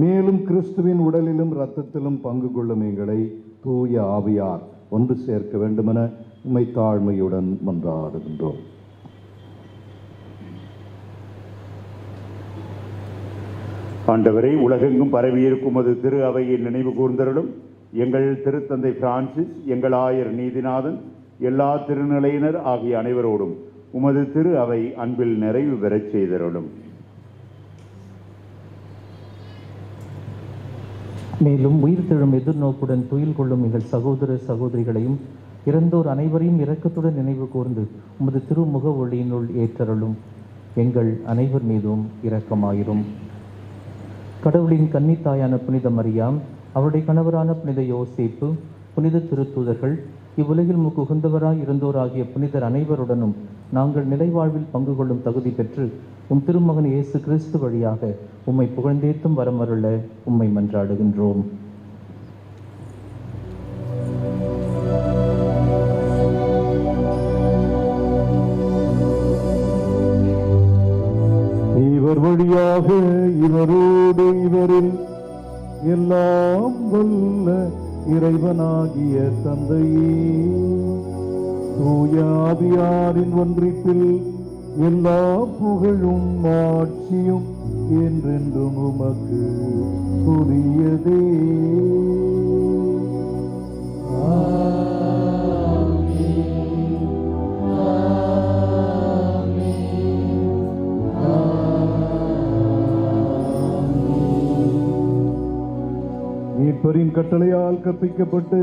மேலும் கிறிஸ்துவின் உடலிலும் இரத்தத்திலும் பங்கு கொள்ளும் எங்களை தூய ஆவியார் ஒன்று சேர்க்க வேண்டுமென உம்மை தாழ்மையுடன் மன்றாடுகின்றோம். ஆண்டவரை, உலகெங்கும் பரவியிருக்கும் அது திரு அவையை நினைவு கூர்ந்தருளும். எங்கள் திருத்தந்தை பிரான்சிஸ், எங்கள் ஆயர் நீதிநாதன், எல்லா திருநிலையினர் ஆகிய அனைவரோடும் உமது திரு அவை அன்பில் நிறைவு பெறச் செய்தருளும். மேலும் உயிர்த்தெழும் எதிர்நோக்குடன் துயில் கொள்ளும் எங்கள் சகோதர சகோதரிகளையும் இறந்தோர் அனைவரையும் இரக்கத்துடன் நினைவு கூர்ந்து உமது திருமுக ஒளியினுள் ஏற்றருளும். எங்கள் அனைவர் மீதும் இரக்கமாயிரும். கடவுளின் கன்னித்தாயான புனித மரியாம், அவருடைய கணவரான புனித யோசேப்பு, புனித திருத்தூதர்கள், இவ்வுலகில் உகந்தவராய் இருந்தோராகிய புனிதர் அனைவருடனும் நாங்கள் நிலைவாழ்வில் பங்கு கொள்ளும் தகுதி பெற்று உம் திருமகன் இயேசு கிறிஸ்து வழியாக உம்மை புகழ்ந்தேத்தும் வரமருள உம்மை மன்றாடுகின்றோம். இவர் வழியாக இவரோடு இவரில் எல்லாம் வல்ல இறைவனாகிய தந்தையே, தூய ஆவியாரின் ஒன்றிப்பில் எல்லா புகழும் ஆட்சியும் என்றென்றும் உமக்கு உரியதே. மீட்பரின் கட்டளையால் கற்பிக்கப்பட்டு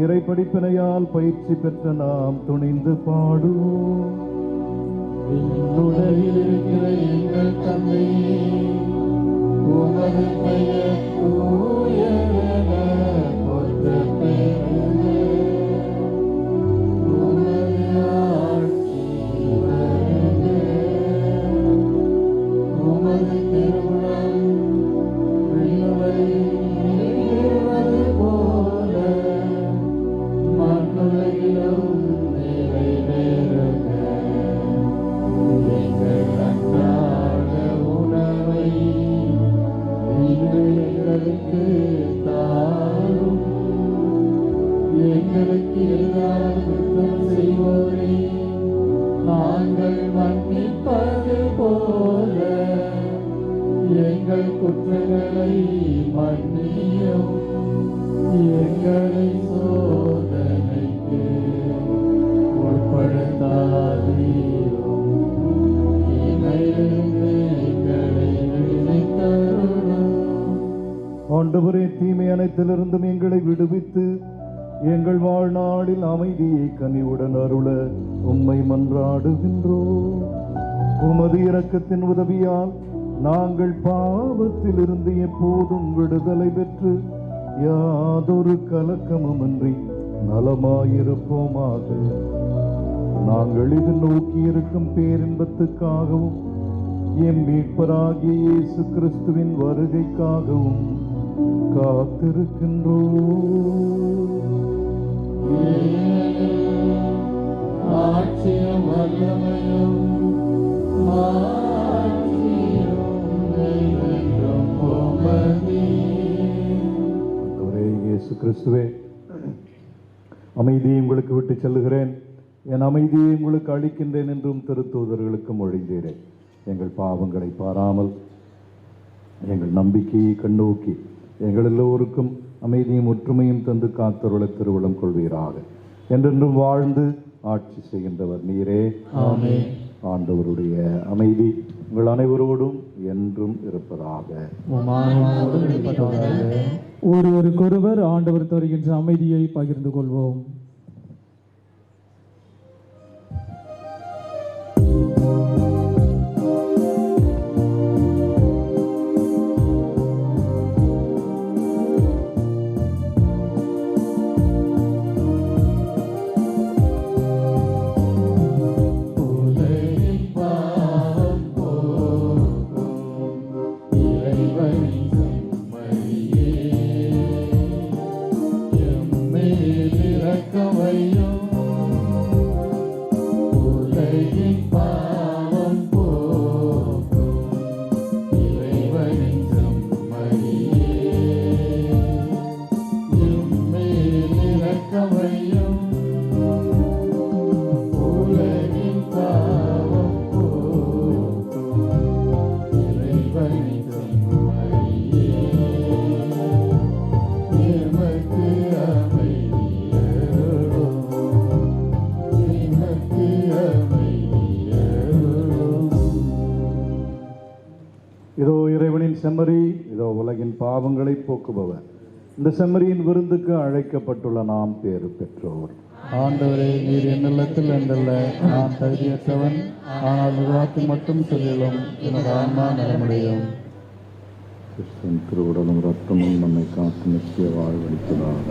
இறை படிப்பினையால் பயிற்சி பெற்ற நாம் துணிந்து பாடுவோம். இருக்கிற எங்கள் தந்தையே, உமது பெயர் தூயதென போற்றப் பெறுக. உமது ஆட்சி வருக. உமது திருவுளம் விண்ணுலகில் நிறைவேறுவது போல மண்ணுலகிலும் நிறைவேறுக. எங்கள் அன்றாட உணவை இன்று எங்களுக்கு தாரும். எங்களுக்கு எதிராக குற்றம் செய்வோரை நாங்கள் மன்னிப்பது போல எங்கள் குற்றங்களை மன்னியும். எங்களை சோதனைக்கு உட்படுத்தாதீரும். தீமையிலிருந்து எங்களை விடுவித்தருளும். ஆண்டவரே, தீமை அனைத்திலிருந்தும் எங்களை விடுவித்து எங்கள் வாழ்நாளில் அமைதியை கனிவுடன் அருள உம்மை மன்றாடுகின்றோம். உமது இரக்கத்தின் உதவியால் நாங்கள் பாவத்திலிருந்து எப்போதும் விடுதலை பெற்று யாதொரு கலக்கமுமின்றி நலமாயிருப்போமாக. நாங்கள் இது நோக்கி இருக்கும் பேரின்பத்துக்காகவும் எம் மீட்பராகிய இயேசு கிறிஸ்துவின் வருகைக்காகவும் காத்திருக்கின்றோம். ஆட்சியும் வல்லமையும் இயேசு கிறிஸ்துவே, அமைதியை உங்களுக்கு விட்டு செல்லுகிறேன், என் அமைதியை உங்களுக்கு அளிக்கின்றேன் என்றும் திருத்தூதர்களுக்கு மொழிந்தீரே. எங்கள் பாவங்களை பாராமல் எங்கள் நம்பிக்கையை கண்ணோக்கி எங்கள் எல்லோருக்கும் அமைதியும் ஒற்றுமையும் தந்து காத்தருள திருவுளம் கொள்வீராக. என்றென்றும் வாழ்ந்து ஆட்சி செய்கின்றவர் நீரே. ஆமென். ஆண்டவருடைய அமைதி உங்கள் அனைவரோடும் என்றும் இருப்பதாக. ஒருவருக்கொருவர் ஆண்டவர் தருகின்ற அமைதியை பகிர்ந்து கொள்வோம். இதோ இறைவனின் செம்மறி, இதோ உலகின் பாவங்களை போக்குபவர். இந்த செம்மறியின் விருந்துக்கு அழைக்கப்பட்டுள்ள நாம் பேறு பெற்றோர். ஆண்டவரே, நீர் என்னிடத்தில் என்றல்ல, நான் தகுதியற்றவன், ஆனால் நிர்வாகத்தை மட்டும் சொல்லிலும் எனது ஆன்மா நலமுடையும். கிறிஸ்துவின் திருவுடலும் ரத்தமும் நம்மை காத்து நிச்சய வாழ்வளிப்பதாக.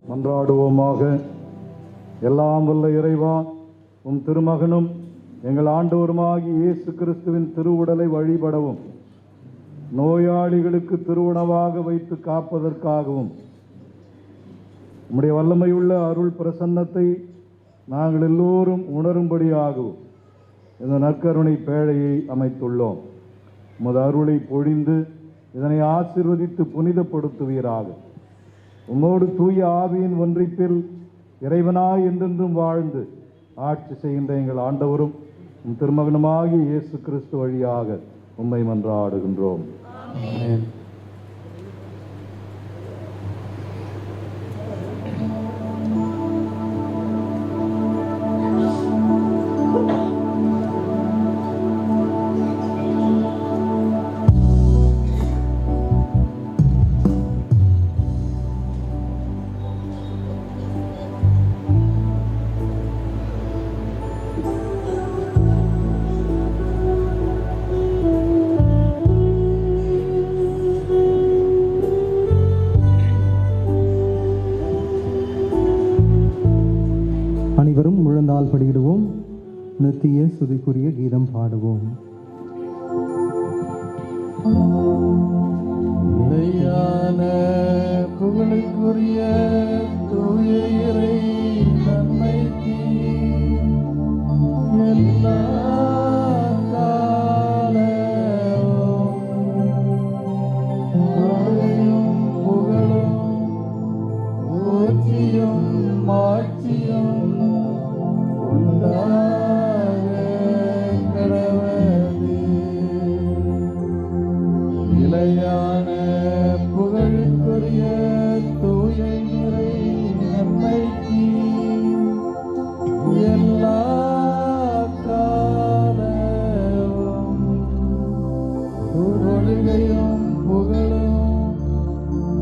மன்றாடுவோமாக. எல்லாம் வல்ல இறைவா, உம் திருமகனும் எங்கள் ஆண்டவருமாகிய இயேசு கிறிஸ்துவின் திருவுடலை வழிபடவும் நோயாளிகளுக்கு திருவுணவாக வைத்து காப்பதற்காகவும் உம்முடைய வல்லமையுள்ள அருள் பிரசன்னத்தை நாங்கள் எல்லோரும் உணரும்படியாகவும் இந்த நற்கருணை பேழையை அமைத்துள்ளோம். உமது அருளை பொழிந்து இதனை ஆசீர்வதித்து புனிதப்படுத்துவீராக. உம்மோடு தூய ஆவியின் ஒன்றிப்பில் இறைவனாய் என்றென்றும் வாழ்ந்து ஆட்சி செய்கின்ற எங்கள் ஆண்டவரும் உம் திருமகனுமாகிய இயேசு கிறிஸ்து வழியாக உம்மை மன்றாடுகின்றோம். ஆமென். அனைவரும் முழந்தால் படியிடுவோம். நித்திய சுதிக்குரிய கீதம் பாடுவோம். நிலையான புகழுக்குரிய தூய இறை நன்மைக்கு எல்லா காலமும் ஆணையும் புகழும் போற்றியும் மாட்சியும் உண்டாக கடவது. நிலையான புகழுக்குரிய தூய இறை நன்மைக்கு எல்லா காலமும் தொழுகையும் புகழும்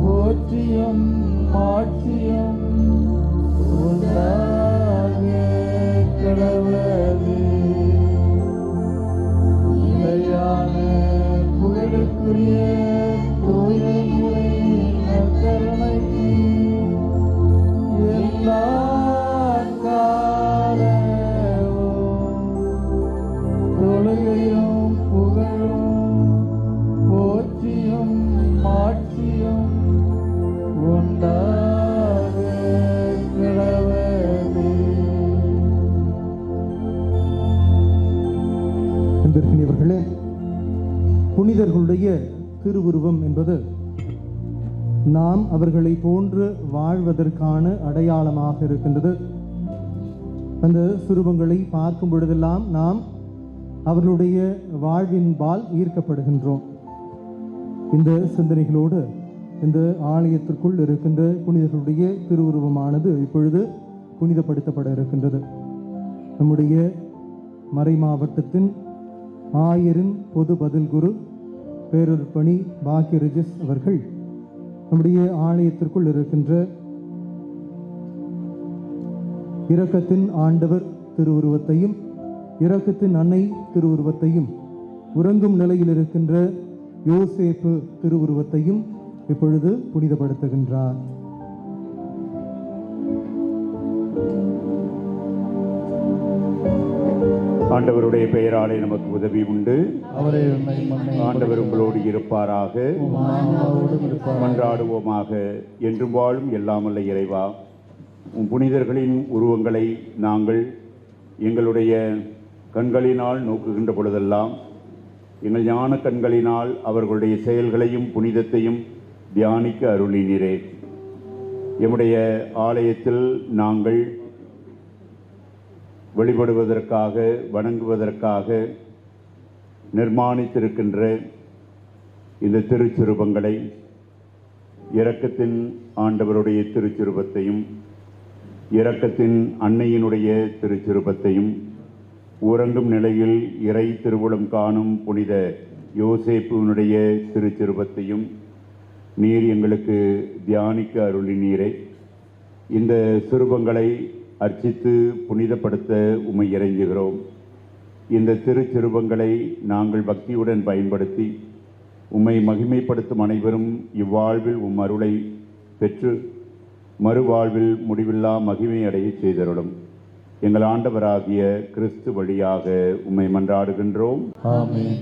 போற்றியும் மாட்சியும் உண்டாக கடவது. நிலையான புகழுக்குரிய தூய இறை நற்கருணைக்கு எல்லா காலமும் தொழுகையும் புகழும் போற்றியும் மாட்சியும் உண்டாக கடவது. அன்பிற்கினியவர்களே, புனிதர்களுடைய திருவுருவம் என்பது நாம் அவர்களை போன்று வாழ்வதற்கான அடையாளமாக இருக்கின்றது. அந்த சுரூபங்களை பார்க்கும் பொழுதெல்லாம் நாம் அவர்களுடைய வாழ்வின்பால் ஈர்க்கப்படுகின்றோம். இந்த சிந்தனைகளோடு இந்த ஆலயத்திற்குள் இருக்கின்ற புனிதர்களுடைய திருவுருவமானது இப்பொழுது புனிதப்படுத்தப்பட இருக்கின்றது. நம்முடைய மறை மாவட்டத்தின் ஆயரின் பொது பதில் குரு பேரொருப்பணி பாக்கிய ரிஜிஸ் அவர்கள் நம்முடைய ஆலயத்திற்குள் இருக்கின்ற இரக்கத்தின் ஆண்டவர் திருவுருவத்தையும் இரக்கத்தின் அன்னை திருவுருவத்தையும் உறங்கும் நிலையில் இருக்கின்ற யோசேப்பு திருவுருவத்தையும் இப்பொழுது புனிதப்படுத்துகின்றார். ஆண்டவருடைய பெயராலே நமக்கு உதவி உண்டு. அவரே உன்னை மன்னை ஆண்டவர் உங்களோடு இருப்பாராக. ஆன்மாவோடும் இருப்பார். மன்றாடுவோமாக. என்றும் வாழும் எல்லாமல்ல இறைவா, உம் புனிதர்களின் உருவங்களை நாங்கள் எங்களுடைய கண்களினால் நோக்குகின்ற பொழுதெல்லாம் எங்கள் ஞான கண்களினால் அவர்களுடைய செயல்களையும் புனிதத்தையும் தியானிக்க அருளினீரே. எம்முடைய ஆலயத்தில் நாங்கள் வழிபடுவதற்காக வணங்குவதற்காக நிர்மாணித்திருக்கின்ற இந்த திருச்சிருபங்களை, இரக்கத்தின் ஆண்டவருடைய திருச்சிருபத்தையும் இரக்கத்தின் அன்னையினுடைய திருச்சிருபத்தையும் உறங்கும் நிலையில் இறை திருவுளம் காணும் புனித யோசேப்புனுடைய திருச்சிருபத்தையும் நீர் எங்களுக்கு தியானிக்க அருளினீரே. இந்த சிறுபங்களை அர்ச்சித்து புனிதப்படுத்த உம்மை இறைஞ்சுகிறோம். இந்த திருச்சிறுபங்களை நாங்கள் பக்தியுடன் பயன்படுத்தி உம்மை மகிமைப்படுத்தும் அனைவரும் இவ்வாழ்வில் உம் அருளை பெற்று மறுவாழ்வில் முடிவில்லா மகிமை அடைய செய்தருளும். எங்கள் ஆண்டவராகிய கிறிஸ்து வழியாக உம்மை மன்றாடுகின்றோம். ஆமென்.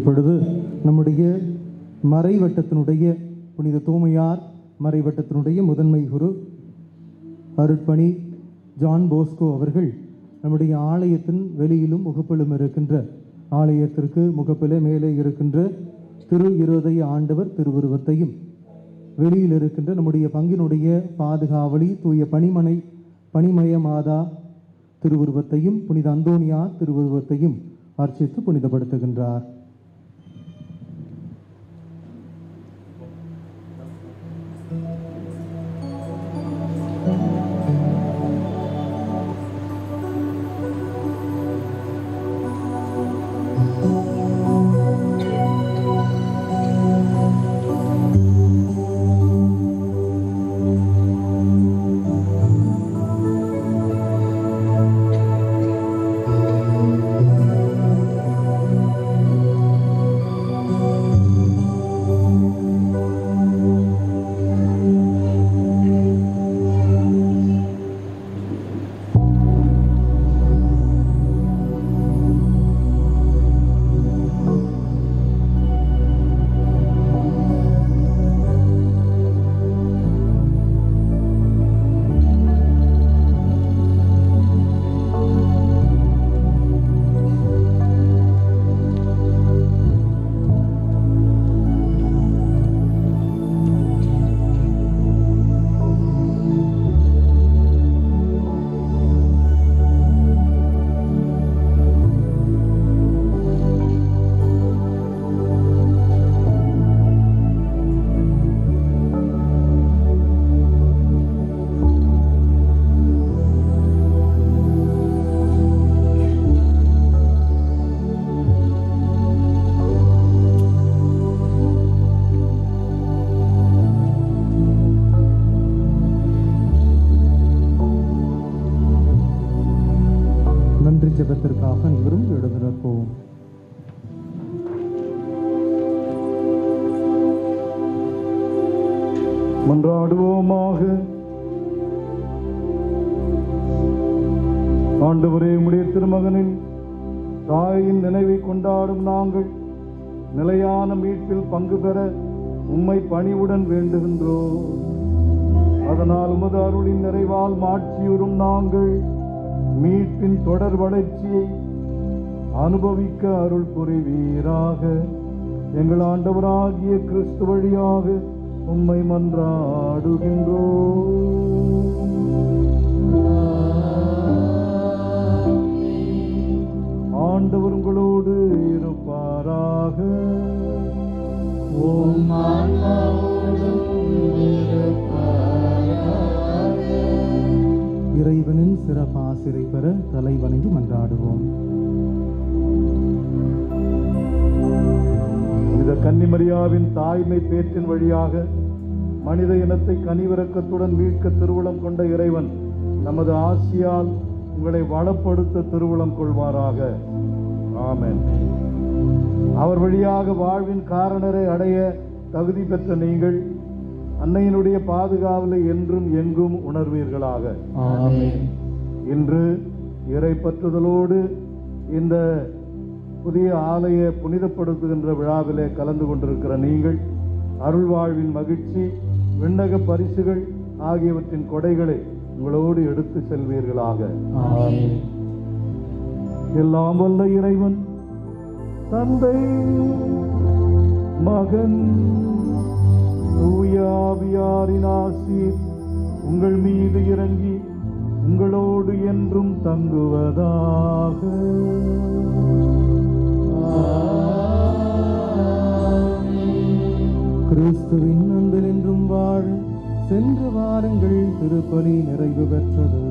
இப்பொழுது நம்முடைய மறைவட்டத்தினுடைய புனித தூமையார் மறைவட்டத்தினுடைய முதன்மை குரு அருட்பணி ஜான் போஸ்கோ அவர்கள் நம்முடைய ஆலயத்தின் வெளியிலும் முகப்பிலும் இருக்கின்ற ஆலயத்திற்கு முகப்பிலே மேலே இருக்கின்ற திரு இருதய ஆண்டவர் திருவுருவத்தையும் வெளியில் இருக்கின்ற நம்முடைய பங்கினுடைய பாதுகாவலி தூய பணிமய மாதா திருவுருவத்தையும் புனித அந்தோனியார் திருவுருவத்தையும் அர்ச்சித்து புனிதப்படுத்துகின்றார். ஜெபத்திற்காக அனைவரும் எழுந்து நிற்போம். மன்றாடுவோமாக. ஆண்டவரே, உம்முடைய திருமகனின் தாயின் நினைவை கொண்டாடும் நாங்கள் நிலையான மீட்பில் பங்கு பெற உம்மை பணிவுடன் வேண்டுகின்றோம். அதனால் உமது அருளின் நிறைவால் மாட்சியுறும் நாங்கள் மீட்பின் தொடர் வளர்ச்சியை அனுபவிக்க அருள் புரிவீராக. எங்கள் ஆண்டவராகிய கிறிஸ்து வழியாக உம்மை மன்றாடுகின்றோம். ஆண்டவர் உங்களோடு இருப்பாராக. இறைவனின் சிறப்பாசிரை பெற தலை வணங்கி மன்றாடுவோம். புனித கன்னிமரியாவின் தாய்மை பேற்றின் வழியாக மனித இனத்தை கனிவிரக்கத்துடன் மீட்க திருவுளம் கொண்ட இறைவன் நமது ஆசியால் உங்களை வளப்படுத்த திருவுளம் கொள்வாராக. ஆமென். அவர் வழியாக வாழ்வின் காரணரை அடைய தகுதி பெற்ற நீங்கள் அன்னையினுடைய பாதுகாவலை என்றும் எங்கும் உணர்வீர்களாக. ஆமென். இன்று இறை பற்றுதலோடு இந்த புதிய ஆலய புனிதப்படுத்துகின்ற விழாவிலே கலந்து கொண்டிருக்கிற நீங்கள் அருள் வாழ்வின் மகிழ்ச்சி, விண்ணக பரிசுகள் ஆகியவற்றின் கொடைகளை உங்களோடு எடுத்து செல்வீர்களாக. ஆமென். எல்லாம் வல்ல இறைவன் தந்தை, மகன், தூய ஆவியாரின் ஆசீர் உங்கள் மீது இறங்கி உங்களோடு என்றும் தங்குவதாக. கிறிஸ்துவின் அன்பில் என்றும் வாழ சென்று வாருங்கள். திருப்பலி நிறைவு பெற்றது.